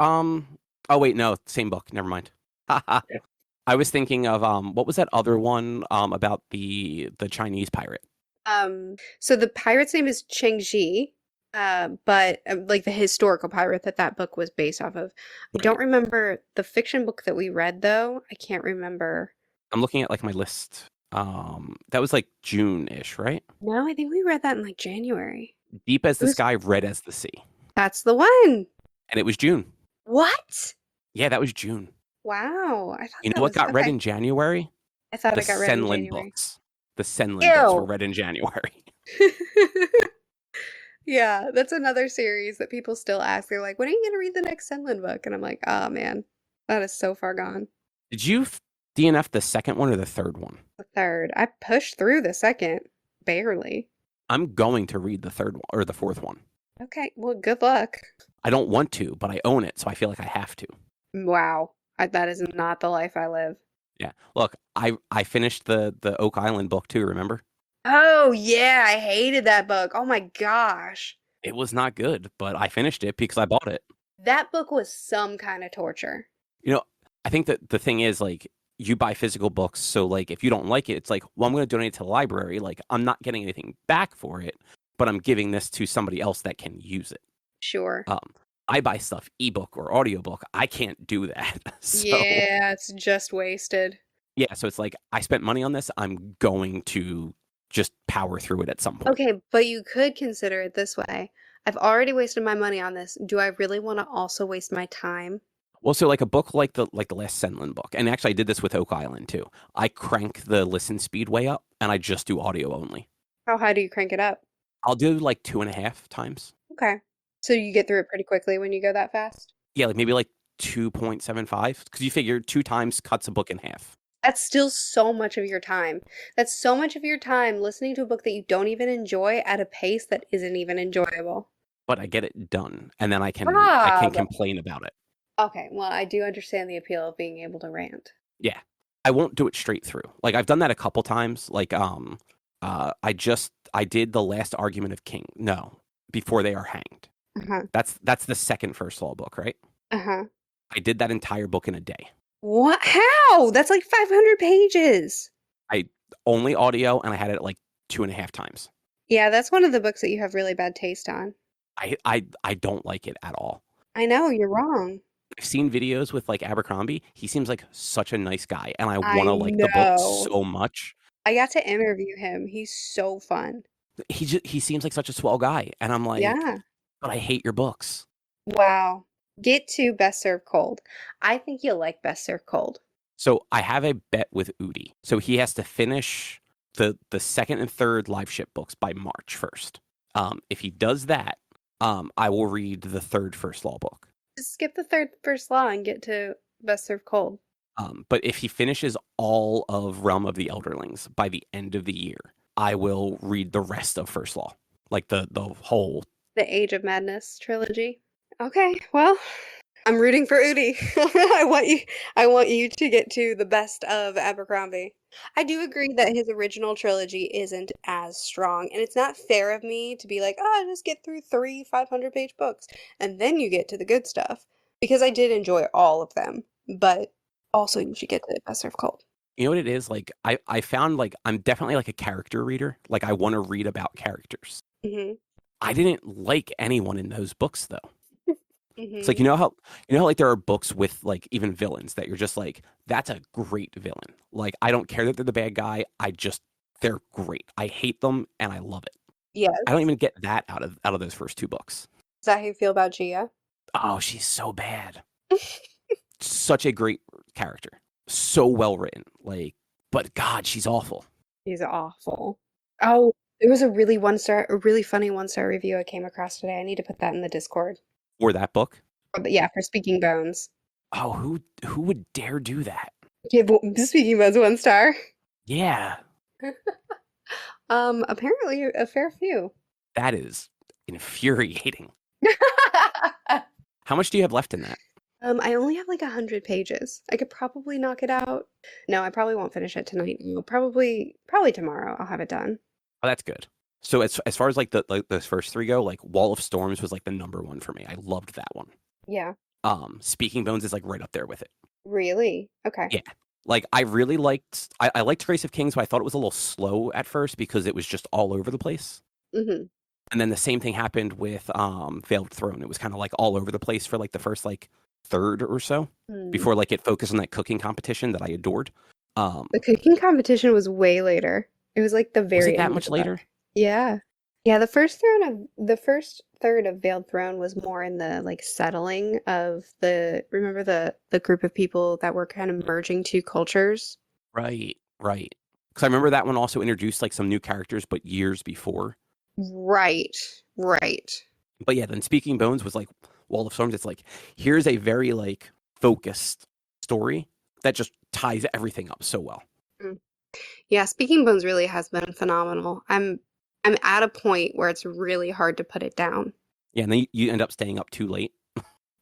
oh wait, no, same book. Never mind. I was thinking of what was that other one about the Chinese pirate? So the pirate's name is Cheng Ji, but like the historical pirate that book was based off of. I don't remember the fiction book that we read though. I can't remember. I'm looking at like my list. That was like June-ish, right? No, I think we read that in like January. Deep as It the was- Sky, Red as the Sea. That's the one. And it was June. What? Yeah, that was June. Wow. I thought You that know what was got read okay. in January? I thought The it got read in Senlin January. books. The Senlin books were Ew. read in January. Yeah, that's another series that people still ask. They're like, when are you going to read the next Senlin book? And I'm like, oh man, that is so far gone. Did you DNF the second one or the third one? The third. I pushed through the second. Barely. I'm going to read the third one or the fourth one. Okay, well, good luck. I don't want to, but I own it, so I feel like I have to. Wow. That is not the life I live. Yeah. Look, I finished the Oak Island book too, remember? Oh, yeah, I hated that book. Oh my gosh. It was not good, but I finished it because I bought it. That book was some kind of torture. You know, I think that the thing is like you buy physical books, so like if you don't like it, it's like, well, I'm going to donate it to the library. Like I'm not getting anything back for it, but I'm giving this to somebody else that can use it. Sure. I buy stuff ebook or audiobook. I can't do that. So, Yeah, it's just wasted. yeah, so it's like I spent money on this. I'm going to just power through it at some point. Okay, but you could consider it this way. I've already wasted my money on this. Do I really want to also waste my time? Well, so like a book like the last Senlin book, and actually I did this with Oak Island too. I crank the listen speed way up, and I just do audio only. How high do you crank it up? I'll do like 2.5 times. Okay. So you get through it pretty quickly when you go that fast? Yeah, like maybe like 2.75, because you figure 2 times cuts a book in half. That's still so much of your time. That's so much of your time listening to a book that you don't even enjoy at a pace that isn't even enjoyable. But I get it done, and then I can Rob! complain about it. Okay, well, I do understand the appeal of being able to rant. Yeah, I won't do it straight through. Like I've done that a couple times. Like I did the last argument of King. No, before they are hanged. Uh-huh. That's the second first law book, right? Uh-huh. I did that entire book in a day. What? How? That's like 500 pages. Only audio, and I had it like 2.5 times. Yeah, that's one of the books that you have really bad taste on. I don't like it at all. I know, you're wrong. I've seen videos with like Abercrombie. He seems like such a nice guy, and I I want to like the book know. so much. I got to interview him. He's so fun. He seems like such a swell guy, and I'm like, Yeah. but I hate your books. Wow. Get to Best Served Cold. I think you'll like Best Served Cold. So I have a bet with Udi. So he has to finish the second and third live ship books by March 1st. If he does that, I will read the third first law book. Just skip the third first law and get to Best Served Cold. But if he finishes all of Realm of the Elderlings by the end of the year, I will read the rest of First Law, like the whole. The Age of Madness trilogy. Okay, well, I'm rooting for Udi. I want you to get to the best of Abercrombie. I do agree that his original trilogy isn't as strong, and it's not fair of me to be like, oh, just get through 3 500-page books, and then you get to the good stuff. Because I did enjoy all of them, but also you should get to Best Served Cold. You know what it is? Like I found like I'm definitely like a character reader. Like I want to read about characters. Hmm. I didn't like anyone in those books though. It's like Hmm. you know how like there are books with like even villains that you're just like that's a great villain. Like I don't care that they're the bad guy. They're great. I hate them and I love it. Yes. I don't even get that out of those first two books. Is that how you feel about Gia? Oh, she's so bad. Such a great character. So well written. Like, but God, she's awful. He's awful. Oh, there was a really funny 1-star review I came across today. I need to put that in the Discord. Or that book. Yeah, for Speaking Bones. Oh, who would dare do that? Give Speaking Bones 1 star. Yeah, Apparently a fair few. that is infuriating. How much do you have left in that? I only have like 100 pages. I could probably knock it out. No, I probably won't finish it tonight. No, probably tomorrow I'll have it done. Oh, that's good. So as far as like those first three go, like Wall of Storms was like the number one for me. I loved that one. Yeah. Speaking Bones is like right up there with it. Really? Okay. Yeah. Like I really I liked Grace of Kings, but I thought it was a little slow at first because it was just all over the place. Mm-hmm. And then the same thing happened with Veiled Throne. It was kind of like all over the place for like the first like third or so before like it focused on that cooking competition that I adored. The cooking competition was way later. It was like the Was very it that end of much the book. later? Yeah. Yeah, the first third of Veiled Throne was more in the like settling of remember the group of people that were kind of merging two cultures? Right, right. Because I remember that one also introduced like some new characters, but years before. Right. Right. But yeah, then Speaking Bones was like Wall of Storms. It's like here's a very like focused story that just ties everything up so well. Mm. Yeah, Speaking Bones really has been phenomenal. I'm at a point where it's really hard to put it down. Yeah, and then you end up staying up too late.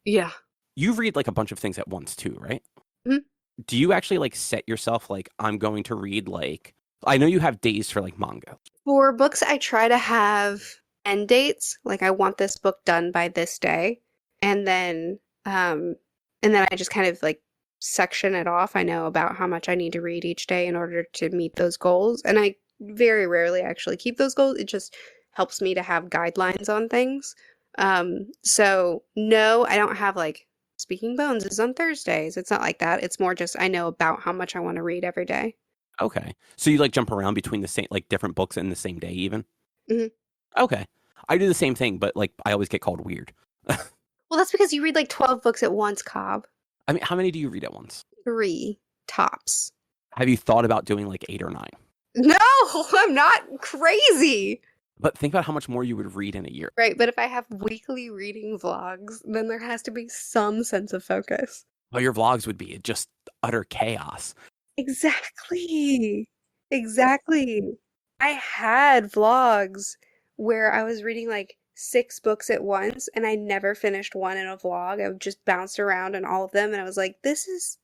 Yeah. You read like a bunch of things at once too, right? Mhm. Do you actually like set yourself like I'm going to read like I know you have days for like manga. For books, I try to have end dates. Like I want this book done by this day. And then I just kind of like section it off. I know about how much I need to read each day in order to meet those goals. And I very rarely actually keep those goals. It just helps me to have guidelines on things. So no, I don't have like Speaking Bones is on Thursdays. It's not like that. It's more just I know about how much I want to read every day. Okay. So you like jump around between the same like different books in the same day even? Mhm. Okay. I do the same thing, but like I always get called weird. Well, that's because you read like 12 books at once, Cobb. I mean, how many do you read at once? 3 tops. Have you thought about doing like 8 or 9? No, I'm not crazy. But think about how much more you would read in a year. Right, but if I have weekly reading vlogs, then there has to be some sense of focus. Well, your vlogs would be just utter chaos. Exactly. Exactly. I had vlogs where I was reading like 6 books at once and I never finished one in a vlog. I just bounced around in all of them and I was like, this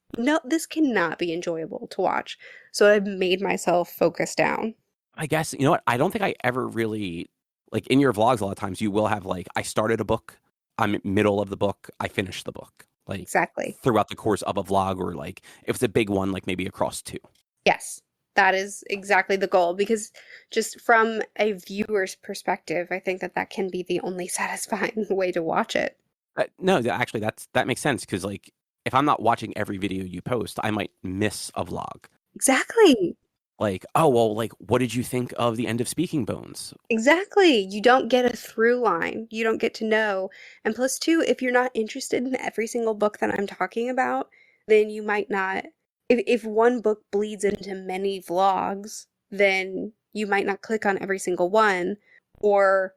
cannot be enjoyable to watch. So I made myself focus down. I guess, you know what? I don't think I ever really, like in your vlogs, a lot of times you will have like, I started a book, I'm middle of the book, I finished the book. Like Exactly. throughout the course of a vlog, or like if it's a big one, like maybe across 2. Yes, that is exactly the goal because just from a viewer's perspective, I think that can be the only satisfying way to watch it. No, actually, that makes sense because like if I'm not watching every video you post, I might miss a vlog. Exactly. Like, oh well, like what did you think of the end of Speaking Bones? Exactly. You don't get a through line. You don't get to know. And plus, two, if you're not interested in every single book that I'm talking about, then you might not. If one book bleeds into many vlogs, then you might not click on every single one. Or,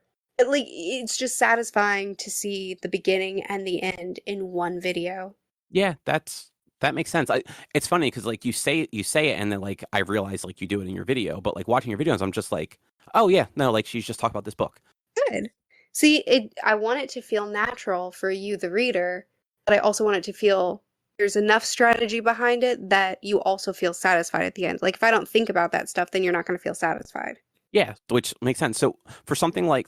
like, it's just satisfying to see the beginning and the end in one video. Yeah, that makes sense. It's funny because like you say it, and then like I realize like you do it in your video, but like watching your videos, I'm just like, oh yeah, no, like she's just talking about this book. Good. See, I want it to feel natural for you, the reader, but I also want it to feel there's enough strategy behind it that you also feel satisfied at the end. Like if I don't think about that stuff, then you're not going to feel satisfied. Yeah, which makes sense. So for something like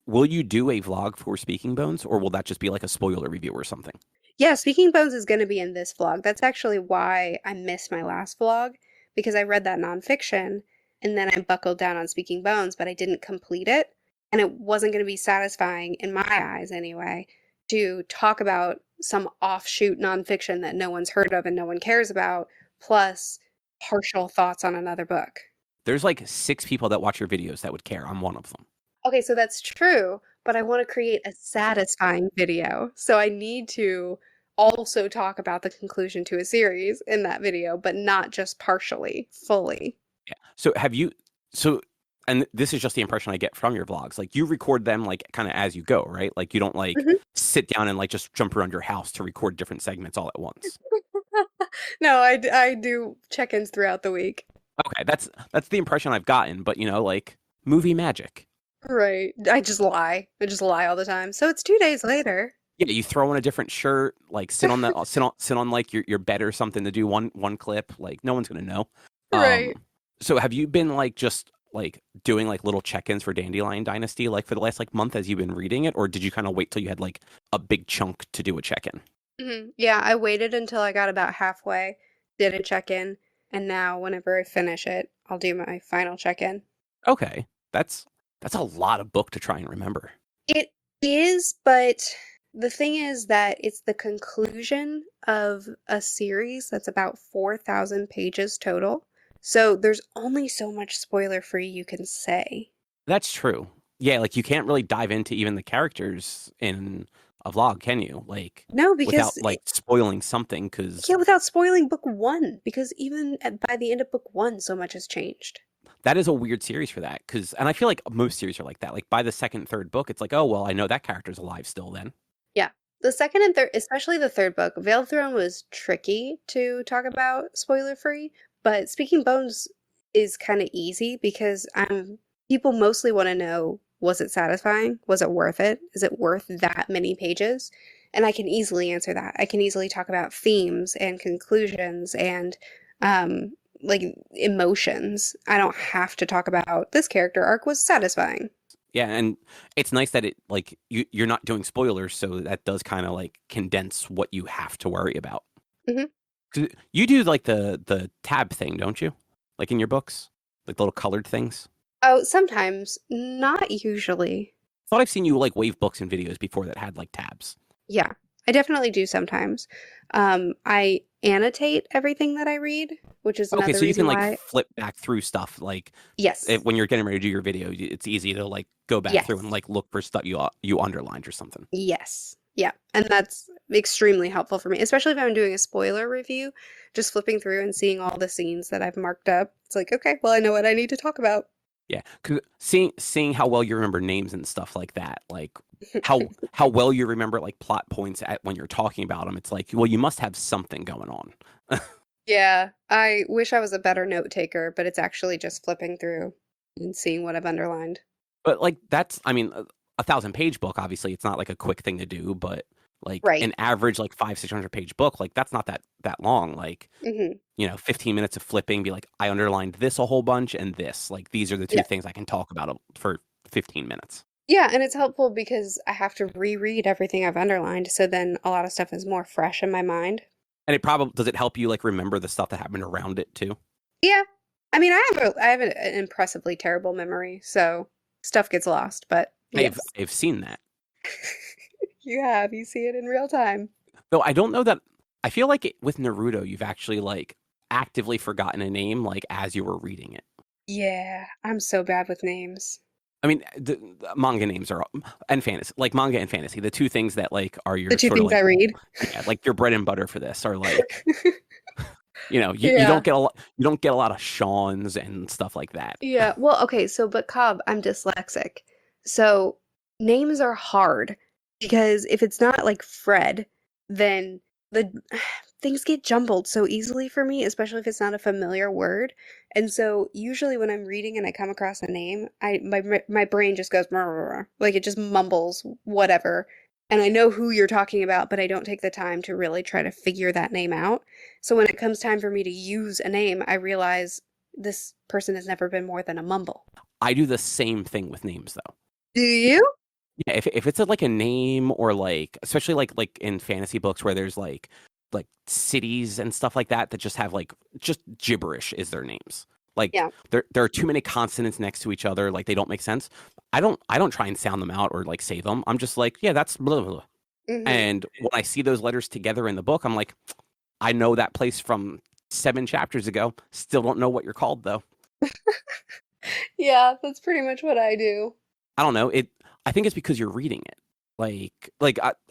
will you do a vlog for Speaking Bones, or will that just be like a spoiler review or something? Yeah, Speaking Bones is going to be in this vlog. That's actually why I missed my last vlog, because I read that nonfiction and then I buckled down on Speaking Bones, but I didn't complete it. And it wasn't going to be satisfying, in my eyes anyway, to talk about some offshoot nonfiction that no one's heard of and no one cares about, plus partial thoughts on another book. There's like 6 people that watch your videos that would care. I'm one of them. Okay, so that's true, but I want to create a satisfying video. So I need to also talk about the conclusion to a series in that video, but not just partially, fully. Yeah. And this is just the impression I get from your vlogs. Like you record them like kind of as you go, right? Like you don't like sit down and like just jump around your house to record different segments all at once. No, I do check-ins throughout the week. Okay, that's the impression I've gotten, but like movie magic. Right. I just lie. I just lie all the time. So it's 2 days later. Yeah, you throw on a different shirt, like sit on like your bed or something to do one clip. Like no one's gonna know. Right. So have you been like just like doing like little check-ins for Dandelion Dynasty like for the last like month as you've been reading it, or did you kind of wait till you had like a big chunk to do a check-in? Yeah, I waited until I got about halfway, did a check-in, and now whenever I finish it, I'll do my final check-in. Okay, that's a lot of book to try and remember. It is, but the thing is that it's the conclusion of a series that's about 4,000 pages total. So there's only so much spoiler-free you can say. That's true. Yeah, like you can't really dive into even the characters in a vlog, can you? Like No, because without like spoiling something, because without spoiling book 1, because even by the end of book 1, so much has changed. that is a weird series for that. And I feel like most series are like that. Like by the second, third book, it's like, oh well, I know that character's alive still. Then Yeah. The second and third, especially the third book, Veiled Throne was tricky to talk about spoiler-free, but Speaking Bones is kind of easy because people mostly want to know, was it satisfying? Was it worth it? Is it worth that many pages? And I can easily answer that. I can easily talk about themes and conclusions and like emotions. I don't have to talk about this character arc was satisfying. yeah, and it's nice that it like you're not doing spoilers, so that does kind of like condense what you have to worry about. Mhm. 'Cause you do like the tab thing, don't you? Like in your books, like little colored things. Oh, sometimes, not usually. Thought I've seen you like wave books and videos before that had like tabs. Yeah, I definitely do sometimes. I annotate everything that I read, which is another Okay, so you reason can why. like flip back through stuff like Yes. when you're getting ready to do your video, it's easy to like go back through Yes. and like look for stuff you underlined or something. Yes. Yeah. And that's extremely helpful for me, especially if I'm doing a spoiler review. Just flipping through and seeing all the scenes that I've marked up. It's like, okay, well, I know what I need to talk about. Yeah, because seeing how well you remember names and stuff like that, like how well you remember like plot points when you're talking about them, it's like, well, you must have something going on. Yeah. I wish I was a better note taker, but it's actually just flipping through and seeing what I've underlined. But like I mean, a 1,000-page book, obviously, it's not like a quick thing to do, but like Right. an average like 500-600 page book, like that's not that long. Like Hmm. 15 minutes of flipping, be like, I underlined this a whole bunch and this. Like these are the two Yeah. things I can talk about for 15 minutes. Yeah, and it's helpful because I have to reread everything I've underlined, so then a lot of stuff is more fresh in my mind. And does it help you like remember the stuff that happened around it too? Yeah. I mean, I have an impressively terrible memory, so stuff gets lost, but yes. I've seen that. You see it in real time. Though I don't know that. I feel like with Naruto, you've actually like actively forgotten a name like as you were reading it. Yeah, I'm so bad with names. I mean, the manga names are and fantasy, like manga and fantasy, the two things that like are your The two sort of things like I read. yeah, like your bread and butter for this are like you Yeah. don't get a lot of Sean's and stuff like that. Yeah, well, okay, but Cobb, I'm dyslexic. So names are hard because if it's not like Fred, then the things get jumbled so easily for me, especially if it's not a familiar word. And so usually when I'm reading and I come across a name, my brain just goes like it just mumbles whatever. And I know who you're talking about, but I don't take the time to really try to figure that name out. So when it comes time for me to use a name, I realize this person has never been more than a mumble. I do the same thing with names though. Do you? Yeah, if it's like a name or like especially like in fantasy books where there's like cities and stuff like that just have like just gibberish is their names. Like Yeah. there are too many consonants next to each other, like they don't make sense. I don't try and sound them out or like say them. I'm just like, yeah, that's blah blah blah. Hmm. And when I see those letters together in the book, I'm like, I know that place from 7 chapters ago. Still don't know what you're called though. Yeah, that's pretty much what I do. I don't know. I think it's because you're reading it.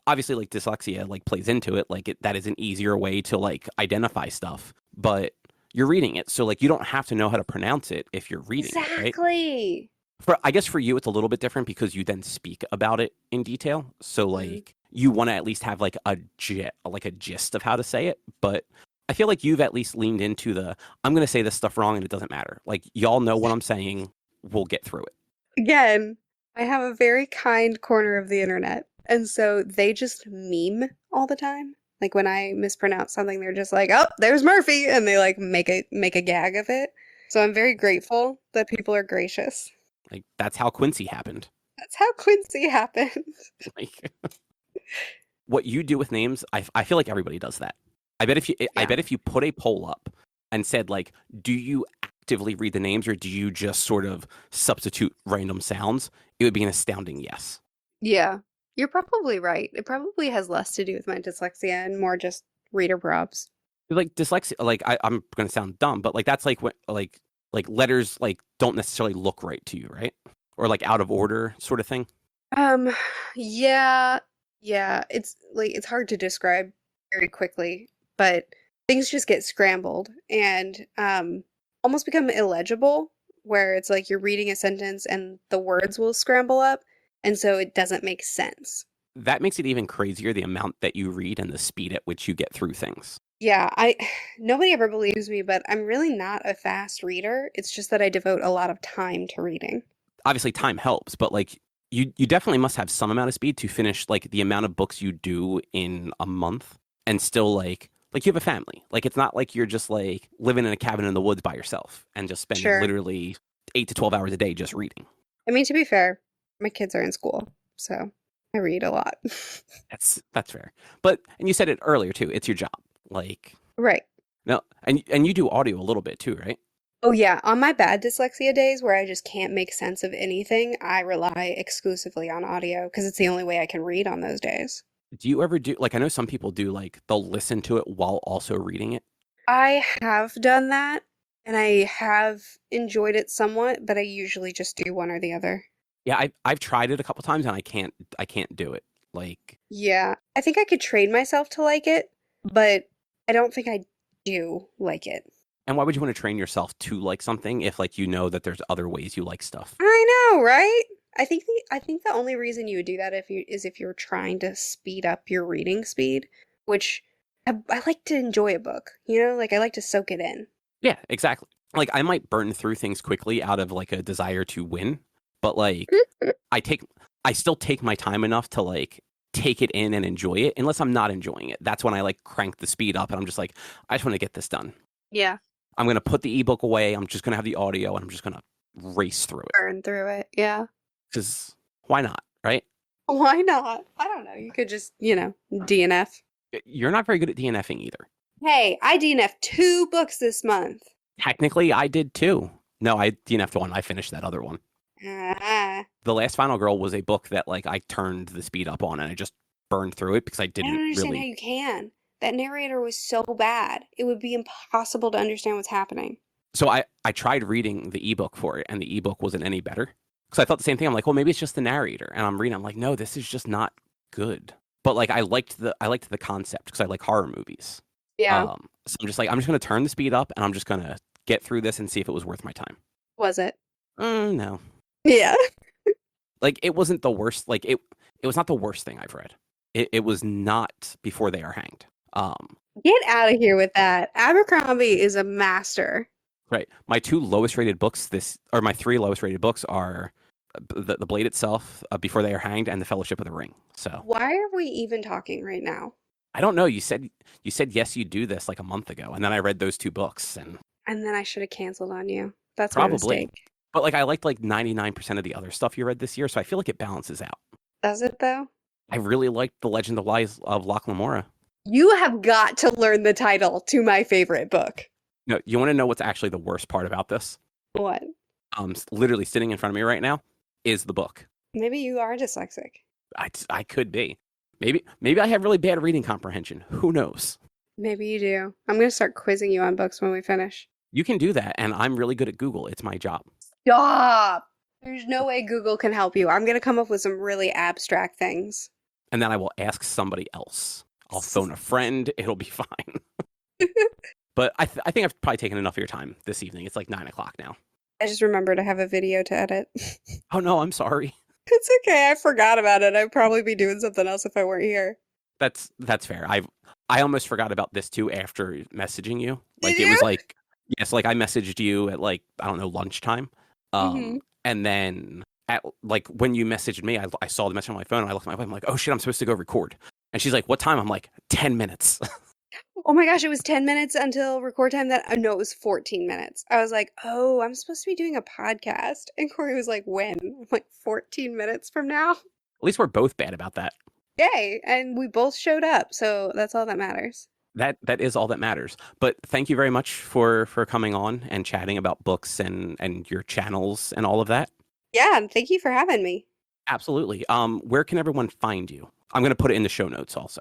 Obviously, like dyslexia, like plays into it. Like that is an easier way to like identify stuff. But you're reading it, so like you don't have to know how to pronounce it if you're reading it, right? Exactly. I guess for you, it's a little bit different because you then speak about it in detail. So Mhm. like you want to at least have like a gist of how to say it. But I feel like you've at least leaned into I'm going to say this stuff wrong and it doesn't matter. Like y'all know what I'm saying. We'll get through it. Again, I have a very kind corner of the internet, and so they just meme all the time. Like when I mispronounce something, they're just like, "Oh, there's Murphy," and they like make a gag of it. So I'm very grateful that people are gracious. Like that's how Quincy happened. That's how Quincy happened. Like what you do with names, I feel like everybody does that. I Yeah. bet if you put a poll up and said like, do you actively read the names or do you just sort of substitute random sounds? It would be an astounding yes. Yeah. You're probably right. It probably has less to do with my dyslexia and more just reader probs. Like dyslexia, like I'm gonna sound dumb, but like that's like what like letters like don't necessarily look right to you, right? Or like out of order sort of thing. Um, yeah, yeah, it's like it's hard to describe very quickly, but things just get scrambled and almost become illegible, where it's like you're reading a sentence and the words will scramble up, and so it doesn't make sense. That makes it even crazier the amount that you read and the speed at which you get through things. Yeah, nobody ever believes me, but I'm really not a fast reader. It's just that I devote a lot of time to reading. Obviously time helps, but like you definitely must have some amount of speed to finish like the amount of books you do in a month and still like you have a family. Like it's not like you're just like living in a cabin in the woods by yourself and just spending Sure. literally 8 to 12 hours a day just reading. I mean, to be fair, my kids are in school, so I read a lot. That's fair. But and you said it earlier too, it's your job. Like Right. no, and you do audio a little bit too, right? Oh yeah, on my bad dyslexia days where I just can't make sense of anything, I rely exclusively on audio because it's the only way I can read on those days. Do you ever do like I know some people do like they'll listen to it while also reading it? I have done that and I have enjoyed it somewhat, but I usually just do one or the other. Yeah, I've tried it a couple times and I can't do it. Like Yeah, I think I could train myself to like it, but I don't think I do like it. and why would you want to train yourself to like something if like you know that there's other ways you like stuff? I know, right? I think the only reason you would do that if you're trying to speed up your reading speed, which I like to enjoy a book, like I like to soak it in. Yeah, exactly. Like I might burn through things quickly out of like a desire to win, but like I take I still take my time enough to like take it in and enjoy it unless I'm not enjoying it. That's when I like crank the speed up and I'm just like I just want to get this done. Yeah, I'm going to put the ebook away. I'm just going to have the audio and I'm just going to race through it. burn through it. Yeah. Cuz why not, right? Why not? I don't know. You could just, DNF. You're not very good at DNFing either. Hey, I DNF'd 2 books this month. Technically, I did too. No, I DNF'd one. I finished that other one. Ah, The Last Final Girl was a book that like I turned the speed up on and I just burned through it because I I didn't don't understand how really. you can. That narrator was so bad. It would be impossible to understand what's happening. So I tried reading the ebook for it and the ebook wasn't any better. Because I thought the same thing. I'm like, well, maybe it's just the narrator. And I'm reading. I'm like, no, this is just not good. But like, I liked the concept because I like horror movies. Yeah. So I'm just like, I'm just gonna turn the speed up and I'm just gonna get through this and see if it was worth my time. Was it? No, Yeah. like it wasn't the worst. Like it was not the worst thing I've read. It was not Before They Are Hanged. Get out of here with that. Abercrombie is a master. Right. My 2 lowest rated books my 3 lowest rated books are the Blade itself, Before They Are Hanged, and The Fellowship of the Ring. So Why are we even talking right now? I don't know. You said yes, you'd do this like a month ago, and then I read those 2 books, and And then I should have canceled on you. That's my probably. mistake. But like I liked like 99% of the other stuff you read this year, so I feel like it balances out. Does it though? I really liked The Legend of Lies of Loch Lamora. You have got to learn the title to my favorite book. No, you want to know what's actually the worst part about this? What? Literally sitting in front of me right now is the book. Maybe you are dyslexic. I could be. Maybe I have really bad reading comprehension. Who knows? Maybe you do. I'm gonna start quizzing you on books when we finish. You can do that, and I'm really good at Google. It's my job. Stop! There's no way Google can help you. I'm gonna come up with some really abstract things. And then I will ask somebody else. I'll phone a friend. It'll be fine. But I think I've probably taken enough of your time this evening. It's like 9 o'clock now. I just remembered I have a video to edit. Oh no, I'm sorry. It's okay. I forgot about it. I'd probably be doing something else if I weren't here. That's fair. I almost forgot about this too after messaging you. Like Did it was you? like yes, like I messaged you at like I don't know lunchtime, Mhm. and then at like when you messaged me, I saw the message on my phone. And I looked at my phone. I'm like, oh shit, I'm supposed to go record. And she's like, what time? I'm like, 10 minutes. Oh my gosh, it was 10 minutes until record time no, it was 14 minutes. I was like, oh, I'm supposed to be doing a podcast. And Corey was like, when? I'm like, 14 minutes from now? At least we're both bad about that. Yay. And we both showed up. So that's all that matters. That is all that matters. But thank you very much for coming on and chatting about books and your channels and all of that. Yeah, and thank you for having me. Absolutely. Where can everyone find you? I'm going to put it in the show notes also.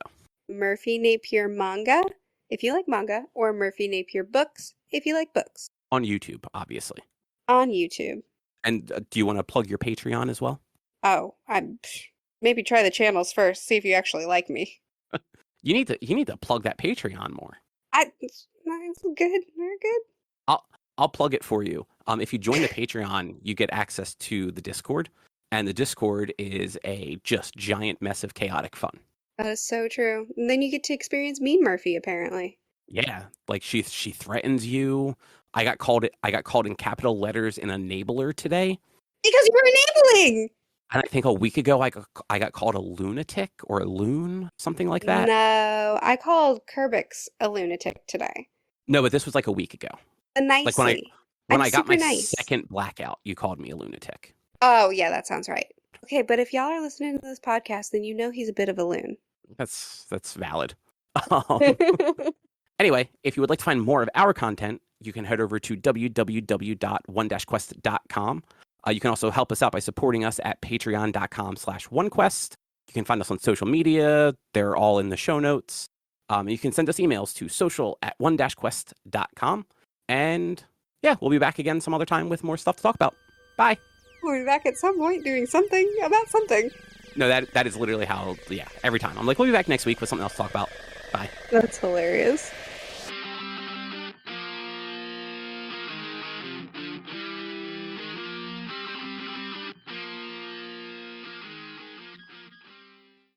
Merphy Napier Manga, if you like manga, or Merphy Napier Books, if you like books, On YouTube, obviously. on YouTube. And do you want to plug your Patreon as well? Oh, maybe try the channels first, see if you actually like me. You need to plug that Patreon more. It's good, very good. I'll plug it for you. If you join the Patreon, you get access to the Discord, and the Discord is a just giant mess of chaotic fun. That is so true. And then you get to experience Mean Murphy, apparently. Yeah, like she threatens you. I got called in capital letters an enabler today, Because you were enabling! and I think a week ago I got called a lunatic or a loon, something like that. No, I called Kerbix a lunatic today. No, but this was like a week ago. Nicely. Like when I'm I got my super nice. second blackout, you called me a lunatic. Oh, yeah, that sounds right. Okay, but if y'all are listening to this podcast, then you know he's a bit of a loon. That's valid. Anyway, if you would like to find more of our content, you can head over to www.one-quest.com. You can also help us out by supporting us at patreon.com/onequest. You can find us on social media. They're all in the show notes. You can send us emails to social@one-quest.com. And yeah, we'll be back again some other time with more stuff to talk about. Bye. We'll be back at some point doing something about something. No, that is literally how, yeah, every time. I'm like, we'll be back next week with something else to talk about. Bye. That's hilarious.